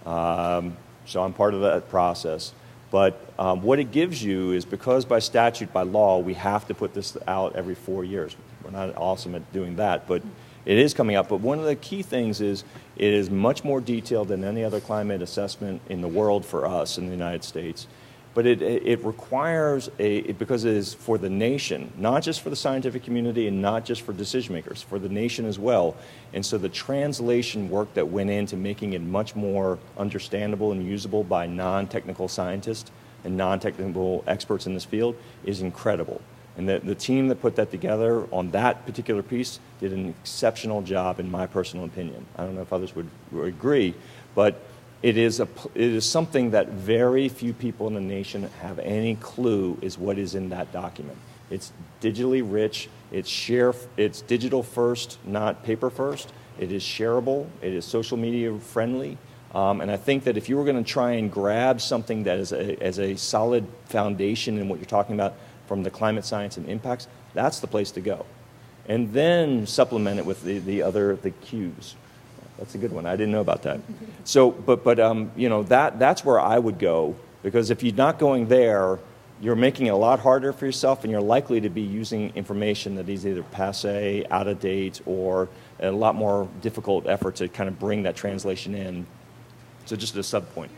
so I'm part of that process. But what it gives you is, because by statute, by law, we have to put this out every 4 years. We're not awesome at doing that, but it is coming out. But one of the key things is it is much more detailed than any other climate assessment in the world for us in the United States. But it requires because it is for the nation, not just for the scientific community and not just for decision makers, for the nation as well. And so the translation work that went into making it much more understandable and usable by non-technical scientists and non-technical experts in this field is incredible. And the team that put that together on that particular piece did an exceptional job, in my personal opinion. I don't know if others would agree, but it is something that very few people in the nation have any clue is what is in that document. It's digitally rich. It's digital first, not paper first. It is shareable. It is social media friendly. And I think that if you were going to try and grab something that is as a solid foundation in what you're talking about from the climate science and impacts, that's the place to go. And then supplement it with the cues. That's a good one. I didn't know about that. So, but you know, that's where I would go, because if you're not going there, you're making it a lot harder for yourself, and you're likely to be using information that is either passé, out of date, or a lot more difficult effort to kind of bring that translation in. So just a sub point.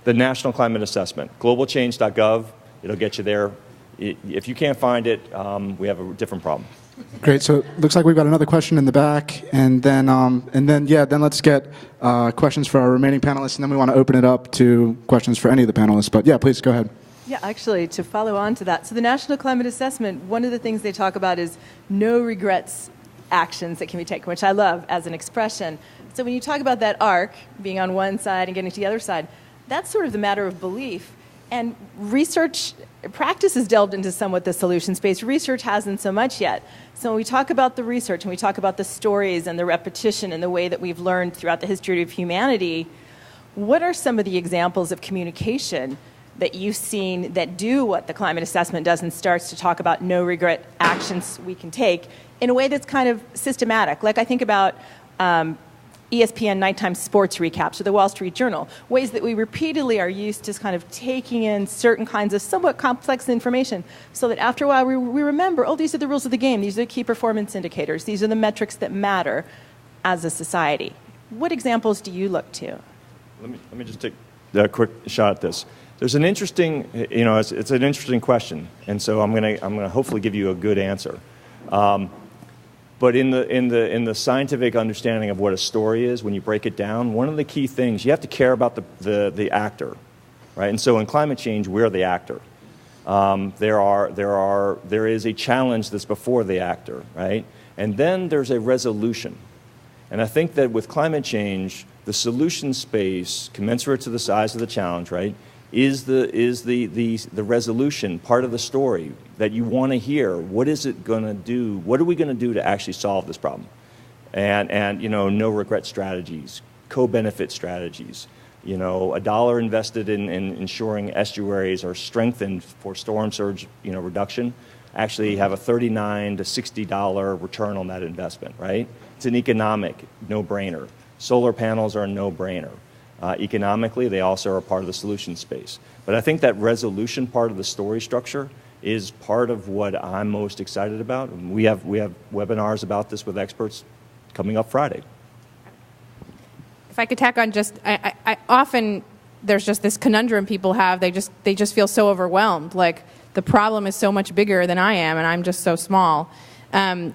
The National Climate Assessment, globalchange.gov, it'll get you there. If you can't find it, we have a different problem. Great. So it looks like we've got another question in the back, and then let's get questions for our remaining panelists, and then we want to open it up to questions for any of the panelists. But yeah, please go ahead. Yeah, actually, to follow on to that, so the National Climate Assessment, one of the things they talk about is no regrets actions that can be taken, which I love as an expression. So when you talk about that arc being on one side and getting to the other side, that's sort of the matter of belief. And research practice has delved into somewhat the solution space. Research hasn't so much yet. So when we talk about the research and we talk about the stories and the repetition and the way that we've learned throughout the history of humanity, what are some of the examples of communication that you've seen that do what the climate assessment does and starts to talk about no regret actions we can take in a way that's kind of systematic? Like I think about ESPN nighttime sports recaps or the Wall Street Journal, ways that we repeatedly are used to kind of taking in certain kinds of somewhat complex information so that after a while we remember, oh, these are the rules of the game, these are the key performance indicators, these are the metrics that matter as a society. What examples do you look to? Let me just take a quick shot at this. There's an interesting, it's an interesting question, and so I'm gonna hopefully give you a good answer. But in the scientific understanding of what a story is, when you break it down, one of the key things, you have to care about the actor, right? And so in climate change, we're the actor. There is a challenge that's before the actor, right? And then there's a resolution. And I think that with climate change, the solution space, commensurate to the size of the challenge, right, is the resolution part of the story that you want to hear. What is it going to do? What are we going to do to actually solve this problem? And no regret strategies, co-benefit strategies. $1 invested in ensuring estuaries are strengthened for storm surge, reduction, actually have a $39 to $60 return on that investment, right? It's an economic no-brainer. Solar panels are a no-brainer. Economically, they also are part of the solution space. But I think that resolution part of the story structure is part of what I'm most excited about. And we have webinars about this with experts coming up Friday. If I could tack on I often, there's just this conundrum people have. They just feel so overwhelmed. Like the problem is so much bigger than I am, and I'm just so small. And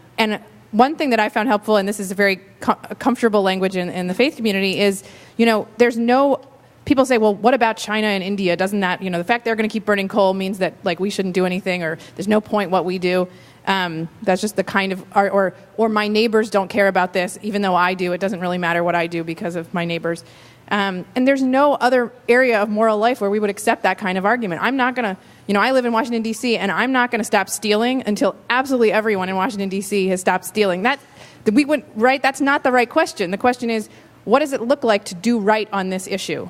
one thing that I found helpful, and this is a very comfortable language in the faith community, is, there's no, people say, well, what about China and India? Doesn't that, the fact they're going to keep burning coal means that, like, we shouldn't do anything, or there's no point what we do. That's just the kind of, or my neighbors don't care about this, even though I do. It doesn't really matter what I do because of my neighbors. And there's no other area of moral life where we would accept that kind of argument. I'm not going to I live in Washington, D.C., and I'm not going to stop stealing until absolutely everyone in Washington, D.C. has stopped stealing. That's not the right question. The question is, what does it look like to do right on this issue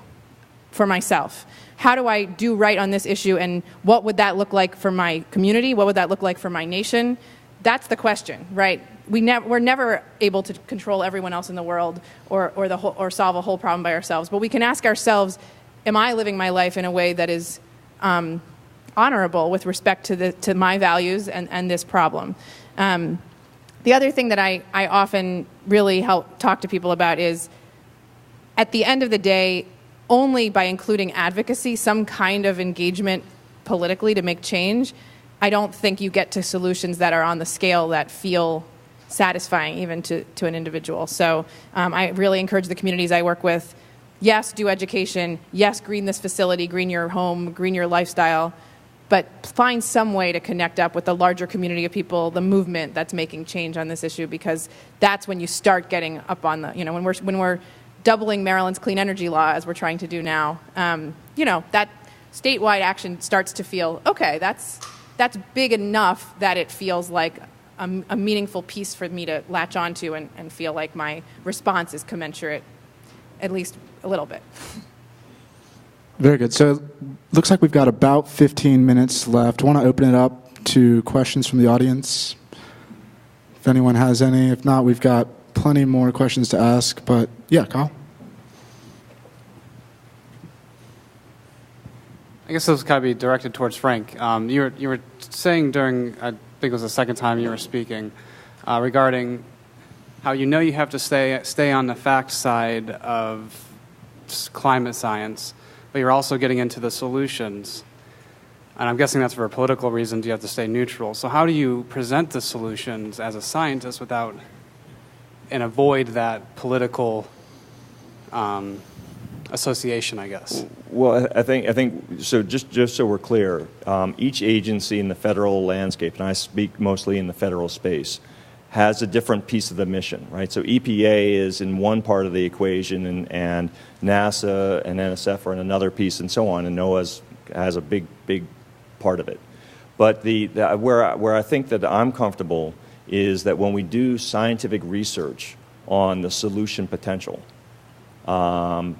for myself? How do I do right on this issue, and what would that look like for my community? What would that look like for my nation? That's the question, right? We're never able to control everyone else in the world or solve a whole problem by ourselves. But we can ask ourselves, am I living my life in a way that is honorable with respect to my values and this problem? The other thing that I often really help talk to people about is, at the end of the day, only by including advocacy, some kind of engagement politically to make change, I don't think you get to solutions that are on the scale that feel satisfying even to an individual. So I really encourage the communities I work with, yes, do education, yes, green this facility, green your home, green your lifestyle, but find some way to connect up with the larger community of people, the movement that's making change on this issue, because that's when you start getting up on the, when we're doubling Maryland's clean energy law, as we're trying to do now, that statewide action starts to feel, okay, that's big enough that it feels like a meaningful piece for me to latch onto and feel like my response is commensurate, at least a little bit. Very good. So it looks like we've got about 15 minutes left. I want to open it up to questions from the audience, if anyone has any. If not, we've got plenty more questions to ask, but yeah, Kyle. I guess this kind of be directed towards Frank. You were saying during, I think it was the second time you were speaking, regarding how you have to stay on the fact side of climate science, but you're also getting into the solutions. And I'm guessing that's for political reasons. You have to stay neutral. So how do you present the solutions as a scientist without and avoid that political association, I guess? Well, I think so. Just so we're clear, each agency in the federal landscape, and I speak mostly in the federal space, has a different piece of the mission, right? So EPA is in one part of the equation, and NASA and NSF are in another piece, and so on. And NOAA has a big part of it. But where I think that I'm comfortable is that when we do scientific research on the solution potential, solar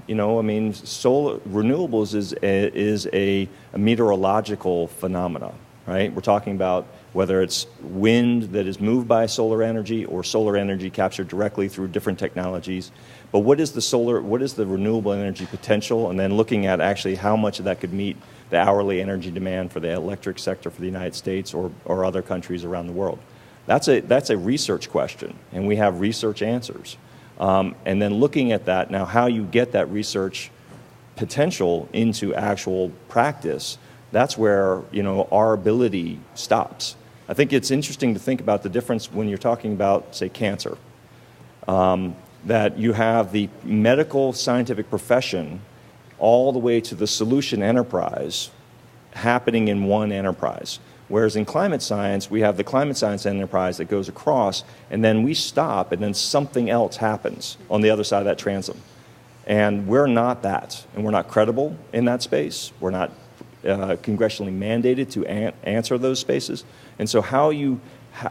renewables is a meteorological phenomena, right? We're talking about whether it's wind that is moved by solar energy or solar energy captured directly through different technologies. But what is the renewable energy potential? And then looking at actually how much of that could meet the hourly energy demand for the electric sector for the United States or other countries around the world. That's a research question, and we have research answers. And then looking at that, now how you get that research potential into actual practice, that's where our ability stops. I think it's interesting to think about the difference when you're talking about, say, cancer, that you have the medical scientific profession all the way to the solution enterprise happening in one enterprise. Whereas in climate science, we have the climate science enterprise that goes across, and then we stop, and then something else happens on the other side of that transom. And we're not that, and we're not credible in that space. We're not congressionally mandated to answer those spaces. And so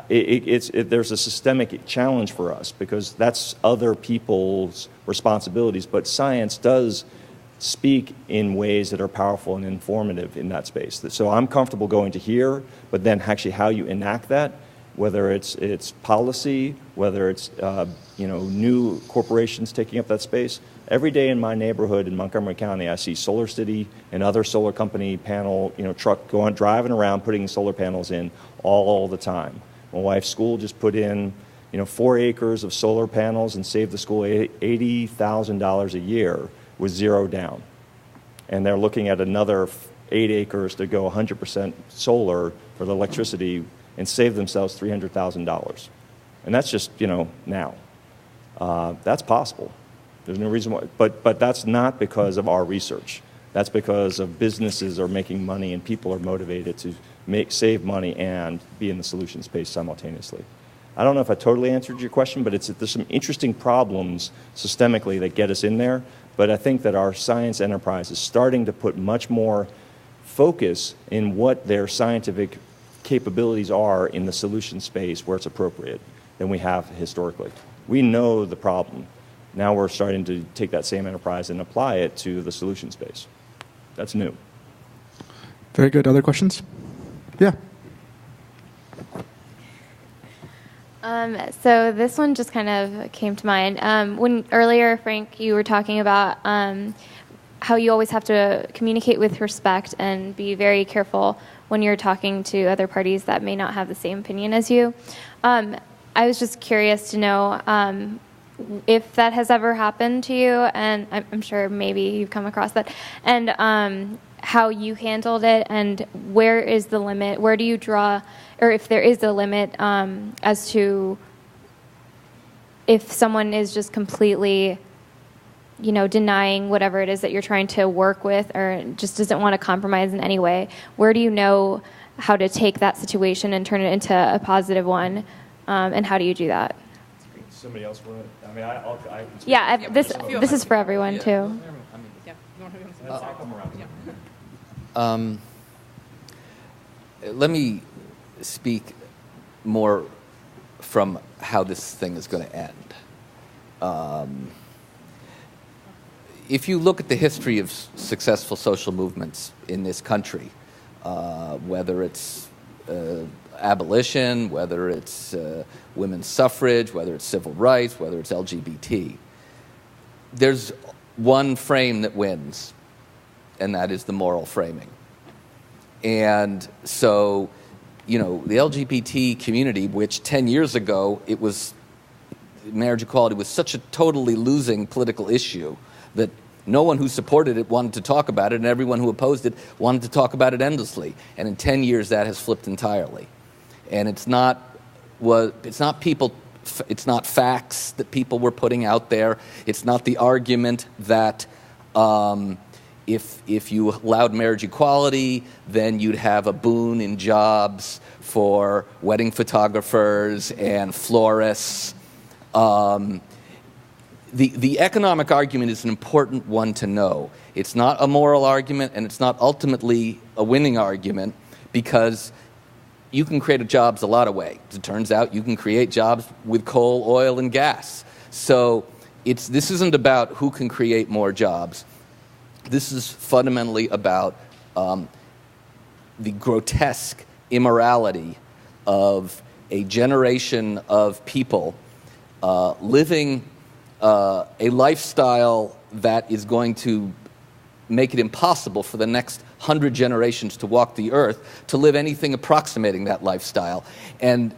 there's a systemic challenge for us, because that's other people's responsibilities, but science does speak in ways that are powerful and informative in that space. So I'm comfortable going to here, but then actually how you enact that, whether it's policy, whether it's new corporations taking up that space. Every day in my neighborhood in Montgomery County, I see Solar City and other solar company panel truck driving around putting solar panels in all the time. My wife's school just put in 4 acres of solar panels and saved the school $80,000 a year with 0 down. And they're looking at another 8 acres to go 100% solar for the electricity and save themselves $300,000. And that's just, now. That's possible. There's no reason why. But that's not because of our research. That's because of businesses are making money and people are motivated to save money and be in the solution space simultaneously. I don't know if I totally answered your question, but there's some interesting problems systemically that get us in there. But I think that our science enterprise is starting to put much more focus in what their scientific capabilities are in the solution space where it's appropriate than we have historically. We know the problem. Now we're starting to take that same enterprise and apply it to the solution space. That's new. Very good. Other questions? Yeah. So this one just kind of came to mind. When earlier, Frank, you were talking about how you always have to communicate with respect and be very careful when you're talking to other parties that may not have the same opinion as you. I was just curious to know if that has ever happened to you, and I'm sure maybe you've come across that, and how you handled it, and where is the limit? Where do you draw, or if there is a limit as to if someone is just completely, denying whatever it is that you're trying to work with, or just doesn't want to compromise in any way? Where do you know how to take that situation and turn it into a positive one, and how do you do that? Somebody else want to? I mean, I can speak. Yeah, this is for everyone too. Let me speak more from how this thing is going to end. If you look at the history of successful social movements in this country, whether it's abolition, whether it's women's suffrage, whether it's civil rights, whether it's LGBT, there's one frame that wins, and that is the moral framing. And so, the LGBT community, which 10 years ago, marriage equality was such a totally losing political issue that no one who supported it wanted to talk about it, and everyone who opposed it wanted to talk about it endlessly. And in 10 years, that has flipped entirely. And it's not facts that people were putting out there. It's not the argument that if you allowed marriage equality, then you'd have a boon in jobs for wedding photographers and florists. The economic argument is an important one to know. It's not a moral argument, and it's not ultimately a winning argument, because you can create jobs a lot of ways. It turns out you can create jobs with coal, oil, and gas. So this isn't about who can create more jobs. This is fundamentally about the grotesque immorality of a generation of people living a lifestyle that is going to make it impossible for the next 100 generations to walk the earth to live anything approximating that lifestyle. And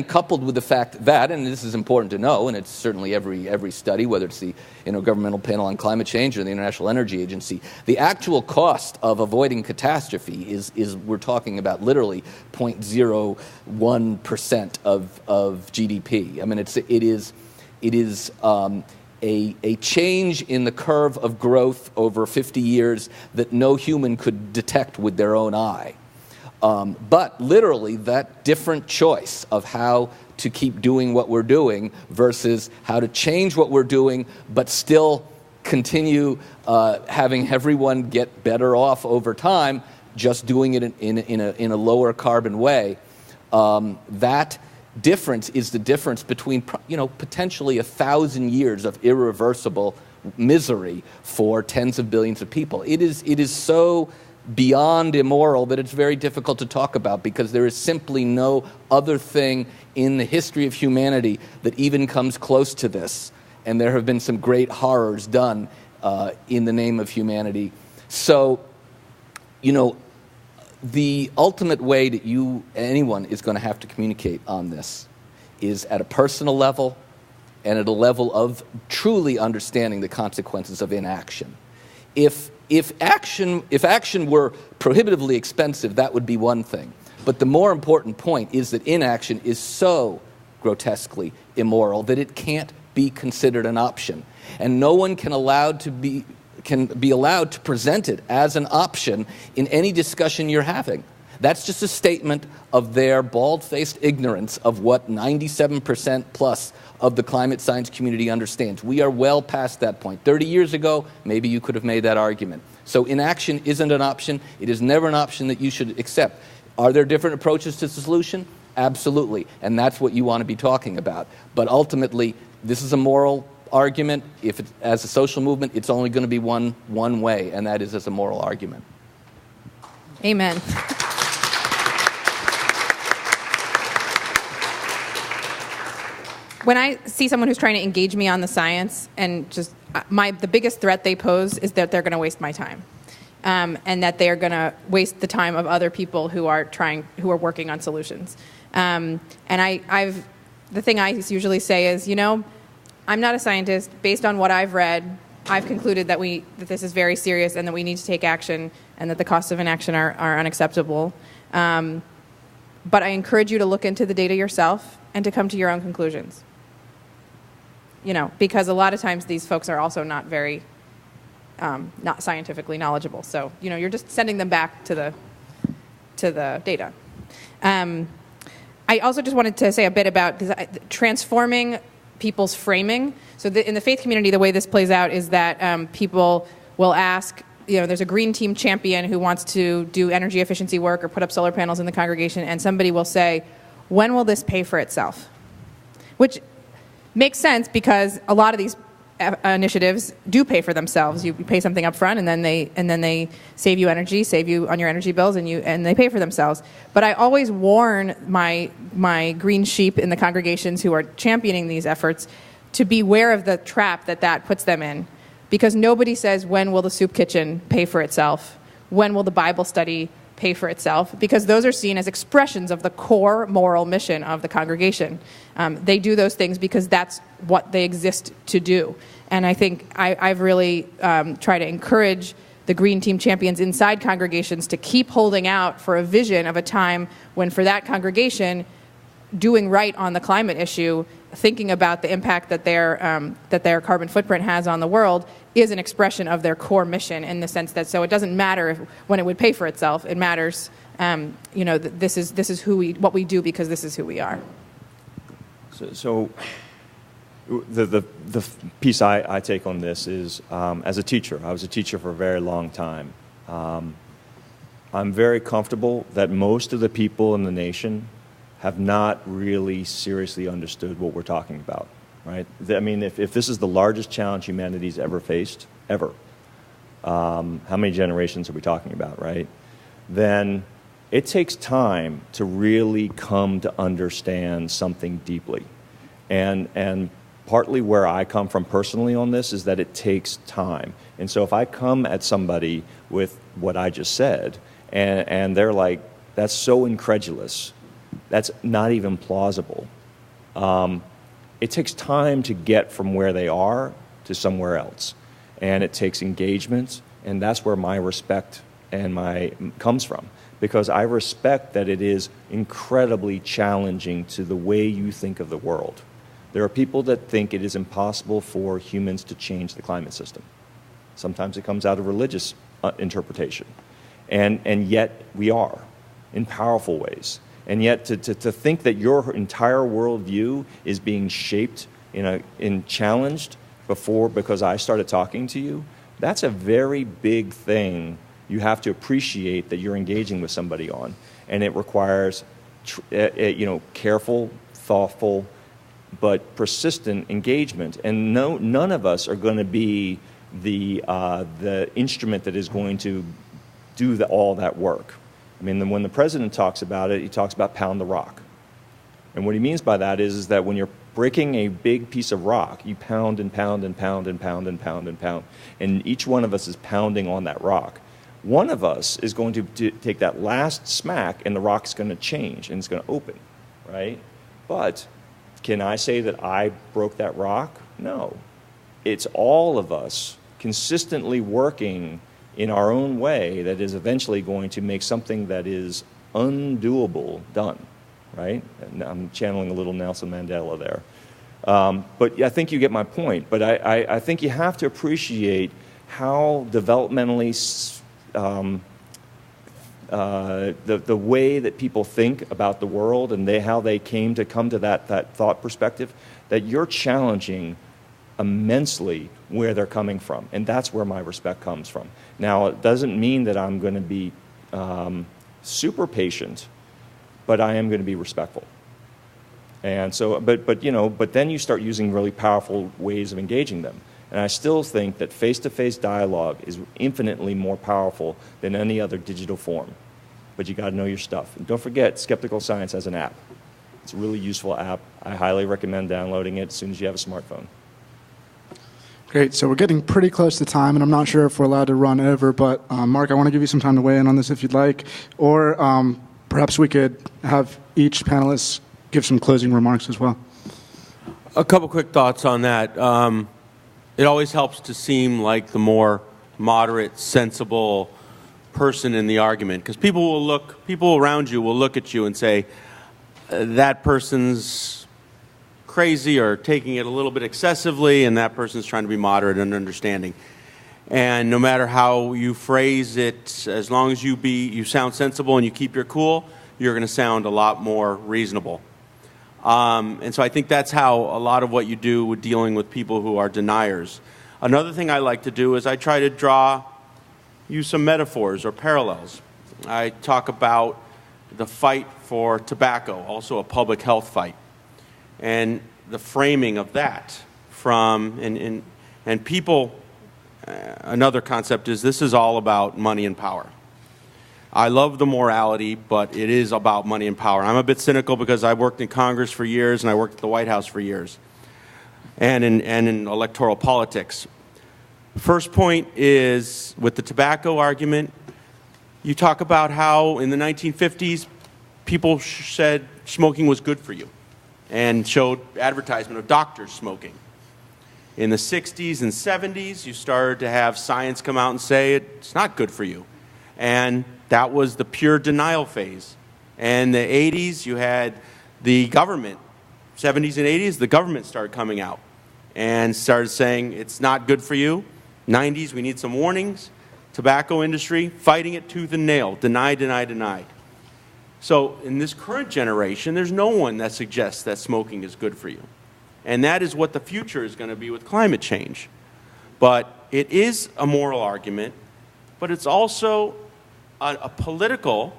coupled with the fact that, and this is important to know, and it's certainly every study, whether it's the Intergovernmental Panel on Climate Change or the International Energy Agency, the actual cost of avoiding catastrophe is we're talking about literally 0.01% of GDP. I mean, it is a change in the curve of growth over 50 years that no human could detect with their own eye. But literally, that different choice of how to keep doing what we're doing versus how to change what we're doing, but still continue having everyone get better off over time, just doing it in a lower carbon way. That difference is the difference between potentially 1,000 years of irreversible misery for tens of billions of people. It is so beyond immoral that it's very difficult to talk about, because there is simply no other thing in the history of humanity that even comes close to this. And there have been some great horrors done in the name of humanity. So, the ultimate way that anyone is going to have to communicate on this is at a personal level and at a level of truly understanding the consequences of inaction. If action were prohibitively expensive, that would be one thing. But the more important point is that inaction is so grotesquely immoral that it can't be considered an option. And no one can be allowed to present it as an option in any discussion you're having. That's just a statement of their bald-faced ignorance of what 97% plus of the climate science community understands. We are well past that point. 30 years ago, maybe you could have made that argument. So inaction isn't an option. It is never an option that you should accept. Are there different approaches to the solution? Absolutely. And that's what you want to be talking about. But ultimately, this is a moral argument. If it's, as a social movement, it's only going to be one way, and that is as a moral argument. Amen. When I see someone who's trying to engage me on the science, and just the biggest threat they pose is that they're going to waste my time, and that they are going to waste the time of other people who are working on solutions. And the thing I usually say is, I'm not a scientist. Based on what I've read, I've concluded that this is very serious and that we need to take action, and that the costs of inaction are unacceptable. But I encourage you to look into the data yourself and to come to your own conclusions. Because a lot of times these folks are also not very, not scientifically knowledgeable. So, you're just sending them back to the data. I also just wanted to say a bit about transforming people's framing. So in the faith community, the way this plays out is that people will ask, there's a green team champion who wants to do energy efficiency work or put up solar panels in the congregation, and somebody will say, when will this pay for itself? Which makes sense because a lot of these initiatives do pay for themselves. You pay something up front, and then they save you energy, save you on your energy bills, and they pay for themselves. But I always warn my green sheep in the congregations who are championing these efforts to beware of the trap that puts them in, because nobody says, when will the soup kitchen pay for itself? When will the Bible study pay for itself? Because those are seen as expressions of the core moral mission of the congregation. They do those things because that's what they exist to do. And I think I've really tried to encourage the Green Team champions inside congregations to keep holding out for a vision of a time when, for that congregation, doing right on the climate issue, thinking about the impact that their carbon footprint has on the world, is an expression of their core mission, in the sense that, so it doesn't matter when it would pay for itself. It matters, this is what we do, because this is who we are. So the piece I take on this is, as a teacher, I was a teacher for a very long time. I'm very comfortable that most of the people in the nation have not really seriously understood what we're talking about, right? I mean, if this is the largest challenge humanity's ever faced, ever, how many generations are we talking about, right? Then it takes time to really come to understand something deeply. And partly where I come from personally on this is that it takes time. And so if I come at somebody with what I just said, and they're like, that's so incredulous, that's not even plausible. It takes time to get from where they are to somewhere else. And it takes engagement, and that's where my respect comes from. Because I respect that it is incredibly challenging to the way you think of the world. There are people that think it is impossible for humans to change the climate system. Sometimes it comes out of religious interpretation. And yet we are, in powerful ways. And yet to think that your entire worldview is being shaped and challenged because I started talking to you, that's a very big thing you have to appreciate that you're engaging with somebody on. And it requires careful, thoughtful, but persistent engagement. And none of us are going to be the instrument that is going to do all that work. I mean, when the president talks about it, he talks about pound the rock. And what he means by that is that when you're breaking a big piece of rock, you pound and pound and pound and pound and pound and pound. And each one of us is pounding on that rock. One of us is going to take that last smack, and the rock's going to change, and it's going to open, right? But can I say that I broke that rock? No. It's all of us consistently working in our own way that is eventually going to make something that is undoable done, right? And I'm channeling a little Nelson Mandela there. But I think you get my point. But I think you have to appreciate how developmentally the way that people think about the world and how they come to that thought perspective, that you're challenging immensely where they're coming from. And that's where my respect comes from. Now, it doesn't mean that I'm going to be super patient, but I am going to be respectful. And so, but then you start using really powerful ways of engaging them. And I still think that face-to-face dialogue is infinitely more powerful than any other digital form. But you got to know your stuff. And don't forget, Skeptical Science has an app. It's a really useful app. I highly recommend downloading it as soon as you have a smartphone. Great. So we're getting pretty close to time, and I'm not sure if we're allowed to run over, but Mark, I want to give you some time to weigh in on this if you'd like. Or perhaps we could have each panelist give some closing remarks as well. A couple quick thoughts on that. It always helps to seem like the more moderate, sensible person in the argument, because people around you will look at you and say, that person's crazy or taking it a little bit excessively, and that person's trying to be moderate and understanding. And no matter how you phrase it, as long as you sound sensible and you keep your cool, you're going to sound a lot more reasonable. And so I think that's how a lot of what you do with dealing with people who are deniers. Another thing I like to do is I try to use some metaphors or parallels. I talk about the fight for tobacco, also a public health fight, and the framing of that and people. Another concept is this is all about money and power. I love the morality, but it is about money and power. I'm a bit cynical because I worked in Congress for years and I worked at the White House for years, and in electoral politics. First point is with the tobacco argument. You talk about how in the 1950s people said smoking was good for you and showed advertisement of doctors smoking. In the 60s and 70s, you started to have science come out and say it's not good for you. And that was the pure denial phase. And the 80s, you had the government. 70s and 80s, the government started coming out and started saying it's not good for you. 90s, we need some warnings. Tobacco industry, fighting it tooth and nail. Deny, deny, deny. So in this current generation, there's no one that suggests that smoking is good for you. And that is what the future is going to be with climate change. But it is a moral argument, but it's also a political,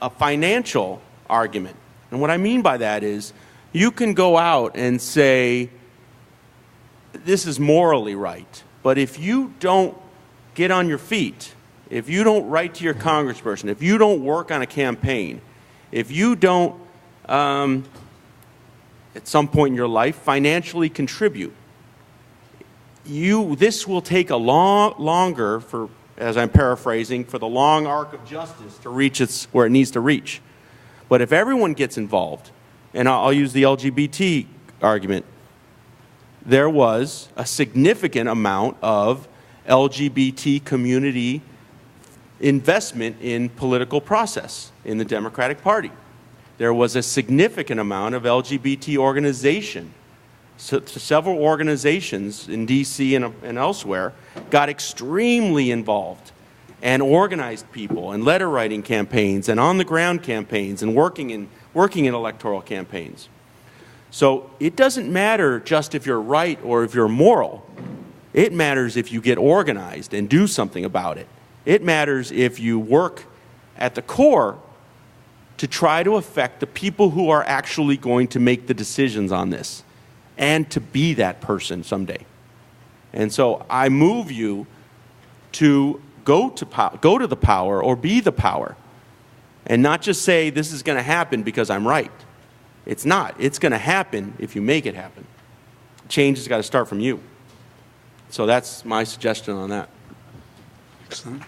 a financial argument. And what I mean by that is you can go out and say, this is morally right, but if you don't get on your feet, if you don't write to your congressperson, if you don't work on a campaign, if you don't at some point in your life financially contribute, this will take a longer, for, as I'm paraphrasing, for the long arc of justice to reach where it needs to reach. But if everyone gets involved, and I'll use the LGBT argument, there was a significant amount of LGBT community investment in political process in the Democratic Party. There was a significant amount of LGBT organization. So several organizations in D.C. and elsewhere got extremely involved and organized people and letter writing campaigns and on-the-ground campaigns and working in electoral campaigns. So it doesn't matter just if you're right or if you're moral. It matters if you get organized and do something about it. It matters if you work at the core to try to affect the people who are actually going to make the decisions on this and to be that person someday. And so I move you to go to the power or be the power and not just say this is going to happen because I'm right. It's not. It's going to happen if you make it happen. Change has got to start from you. So that's my suggestion on that. Excellent.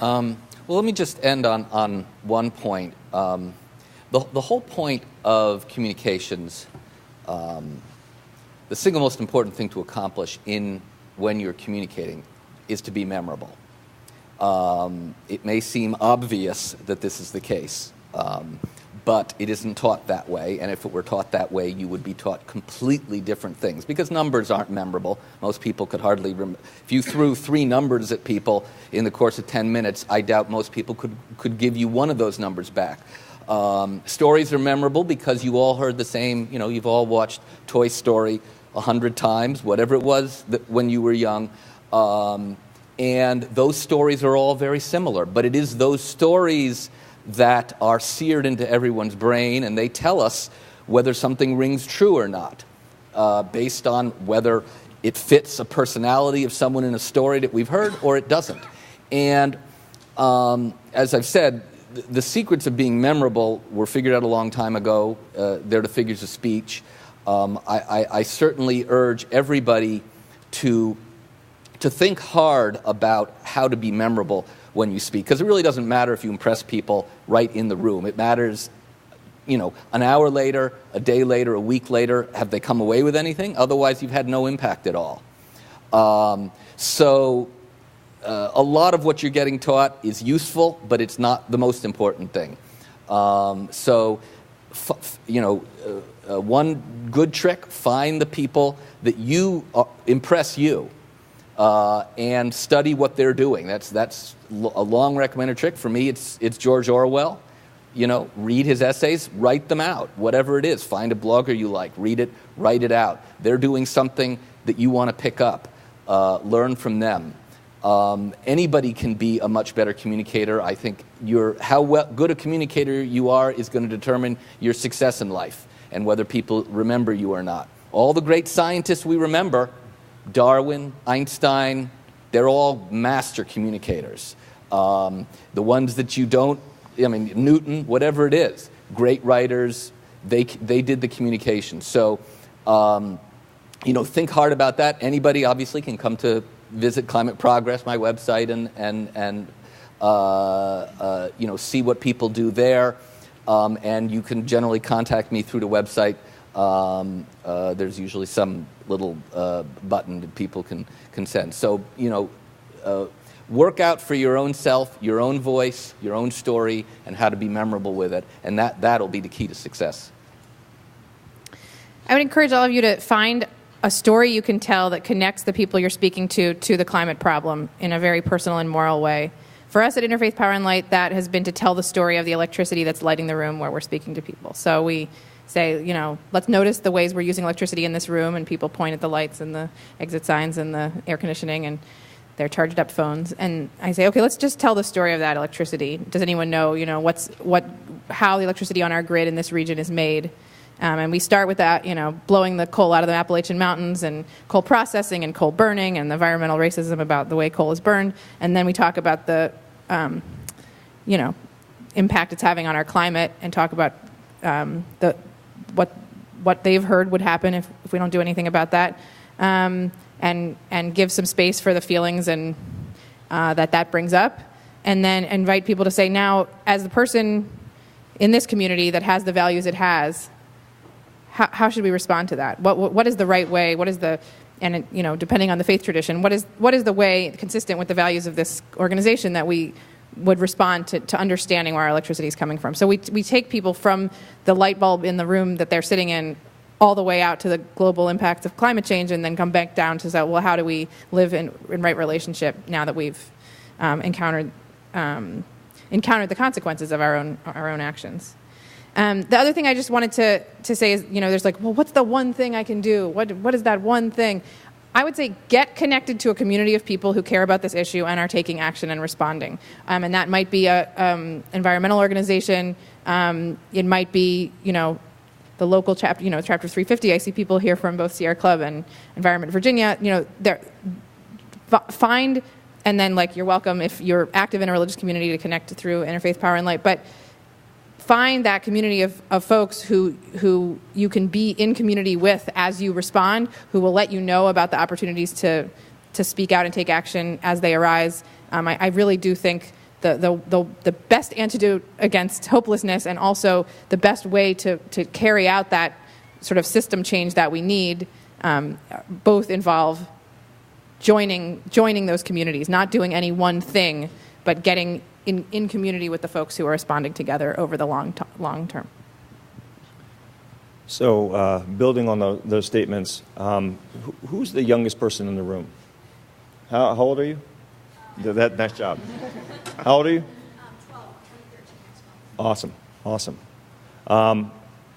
Well, let me just end on one point. The whole point of communications, the single most important thing to accomplish when you're communicating is to be memorable. It may seem obvious that this is the case, but it isn't taught that way. And if it were taught that way, you would be taught completely different things, because numbers aren't memorable. Most people could hardly remember. If you threw 3 numbers at people in the course of 10 minutes, I doubt most people could give you one of those numbers back. Stories are memorable because you all heard the same, you've all watched Toy Story 100 times, whatever it was when you were young. And those stories are all very similar. But it is those stories that are seared into everyone's brain, and they tell us whether something rings true or not, based on whether it fits a personality of someone in a story that we've heard or it doesn't. And as I've said, the secrets of being memorable were figured out a long time ago. They're the figures of speech. I certainly urge everybody to think hard about how to be memorable when you speak, because it really doesn't matter if you impress people right in the room. It matters, an hour later, a day later, a week later, have they come away with anything? Otherwise, you've had no impact at all. So a lot of what you're getting taught is useful, but it's not the most important thing. One good trick: find the people that impress you. And study what they're doing. That's a long recommended trick. For me, it's George Orwell. Read his essays, write them out, whatever it is. Find a blogger you like, read it, write it out. They're doing something that you want to pick up. Learn from them. Anybody can be a much better communicator. I think how good a communicator you are is going to determine your success in life and whether people remember you or not. All the great scientists we remember, Darwin, Einstein, they're all master communicators. The ones that you don't, Newton, whatever it is, great writers, they did the communication. So, think hard about that. Anybody obviously can come to visit Climate Progress, my website, and see what people do there. And you can generally contact me through the website. There's usually some little button that people can send. So, work out for your own self, your own voice, your own story, and how to be memorable with it. And that'll be the key to success. I would encourage all of you to find a story you can tell that connects the people you're speaking to the climate problem in a very personal and moral way. For us at Interfaith Power and Light, that has been to tell the story of the electricity that's lighting the room where we're speaking to people. So we say, let's notice the ways we're using electricity in this room, and people point at the lights and the exit signs and the air conditioning and their charged up phones. And I say, okay, let's just tell the story of that electricity. Does anyone know, how the electricity on our grid in this region is made? And we start with that, blowing the coal out of the Appalachian Mountains and coal processing and coal burning and the environmental racism about the way coal is burned. And then we talk about the, impact it's having on our climate, and talk about what they've heard would happen if we don't do anything about that, and give some space for the feelings and that brings up, and then invite people to say, now, as the person in this community that has the values it has, how should we respond to that? What is the right way? What is depending on the faith tradition, what is the way consistent with the values of this organization that we would respond to understanding where our electricity is coming from? So we take people from the light bulb in the room that they're sitting in all the way out to the global impacts of climate change, and then come back down to say, well, how do we live in right relationship now that we've encountered the consequences of our own actions? The other thing I just wanted to say is, there's what's the one thing I can do? What is that one thing? I would say get connected to a community of people who care about this issue and are taking action and responding. And that might be a environmental organization. It might be, the local chapter, Chapter 350. I see people here from both Sierra Club and Environment Virginia. Find, and then you're welcome if you're active in a religious community to connect through Interfaith Power and Light. But find that community of folks who you can be in community with as you respond, who will let you know about the opportunities to speak out and take action as they arise. I really do think the best antidote against hopelessness, and also the best way to carry out that sort of system change that we need, both involve joining those communities, not doing any one thing, but getting in community with the folks who are responding together over the long term. So building on those statements, who's the youngest person in the room? How old are you? Nice job. How old are you? 12, 2013. Awesome.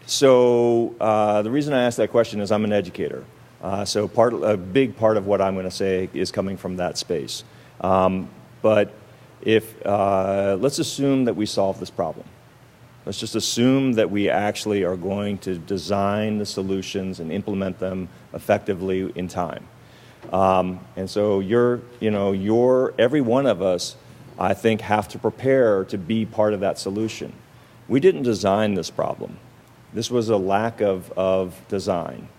So the reason I asked that question is I'm an educator. So a big part of what I'm going to say is coming from that space. But let's assume that we solve this problem. Let's just assume that we actually are going to design the solutions and implement them effectively in time. And so every one of us, I think, have to prepare to be part of that solution. We didn't design this problem. This was a lack of design.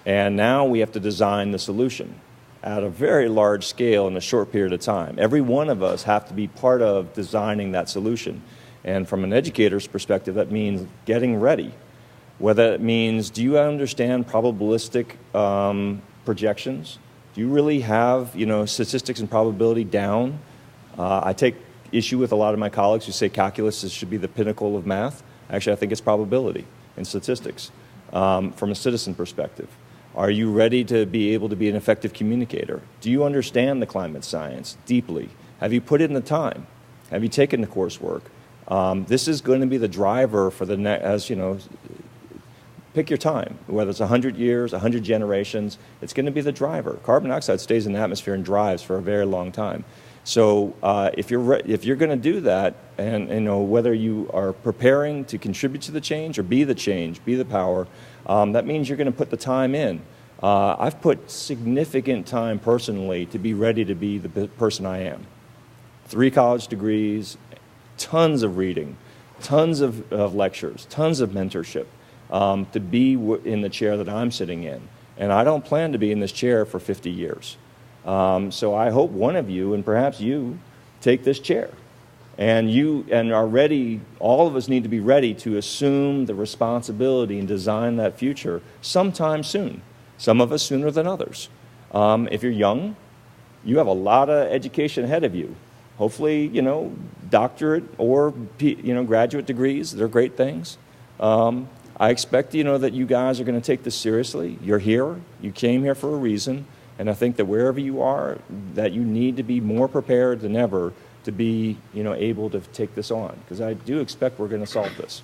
And now we have to design the solution at a very large scale in a short period of time. Every one of us have to be part of designing that solution. And from an educator's perspective, that means getting ready. Whether it means, do you understand probabilistic projections? Do you really have, statistics and probability down? I take issue with a lot of my colleagues who say calculus should be the pinnacle of math. Actually, I think it's probability and statistics from a citizen perspective. Are you ready to be able to be an effective communicator? Do you understand the climate science deeply? Have you put in the time? Have you taken the coursework? This is going to be the driver for the next, pick your time, whether it's 100 years, 100 generations, it's going to be the driver. Carbon dioxide stays in the atmosphere and drives for a very long time. So if you're going to do that, and whether you are preparing to contribute to the change or be the change, be the power, that means you're going to put the time in. I've put significant time personally to be ready to be the person I am. 3 college degrees, tons of reading, tons of lectures, tons of mentorship to be in the chair that I'm sitting in. And I don't plan to be in this chair for 50 years. So I hope one of you, and perhaps you, take this chair. And are ready, all of us need to be ready to assume the responsibility and design that future sometime soon. Some of us sooner than others. If you're young, you have a lot of education ahead of you. Hopefully, doctorate or, graduate degrees, they're great things. I expect, that you guys are going to take this seriously. You're here. You came here for a reason. And I think that wherever you are, that you need to be more prepared than ever to be, able to take this on. Because I do expect we're going to solve this.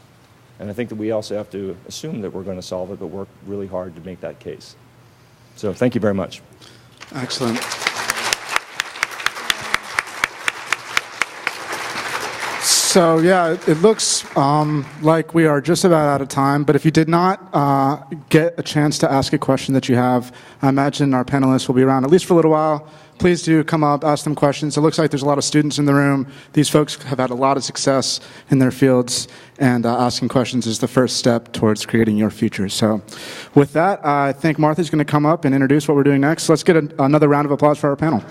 And I think that we also have to assume that we're going to solve it, but work really hard to make that case. So thank you very much. Excellent. So yeah, it looks like we are just about out of time, but if you did not get a chance to ask a question that you have, I imagine our panelists will be around at least for a little while. Please do come up, ask them questions. It looks like there's a lot of students in the room. These folks have had a lot of success in their fields, and asking questions is the first step towards creating your future. So with that, I think Martha's going to come up and introduce what we're doing next. Let's get another round of applause for our panel.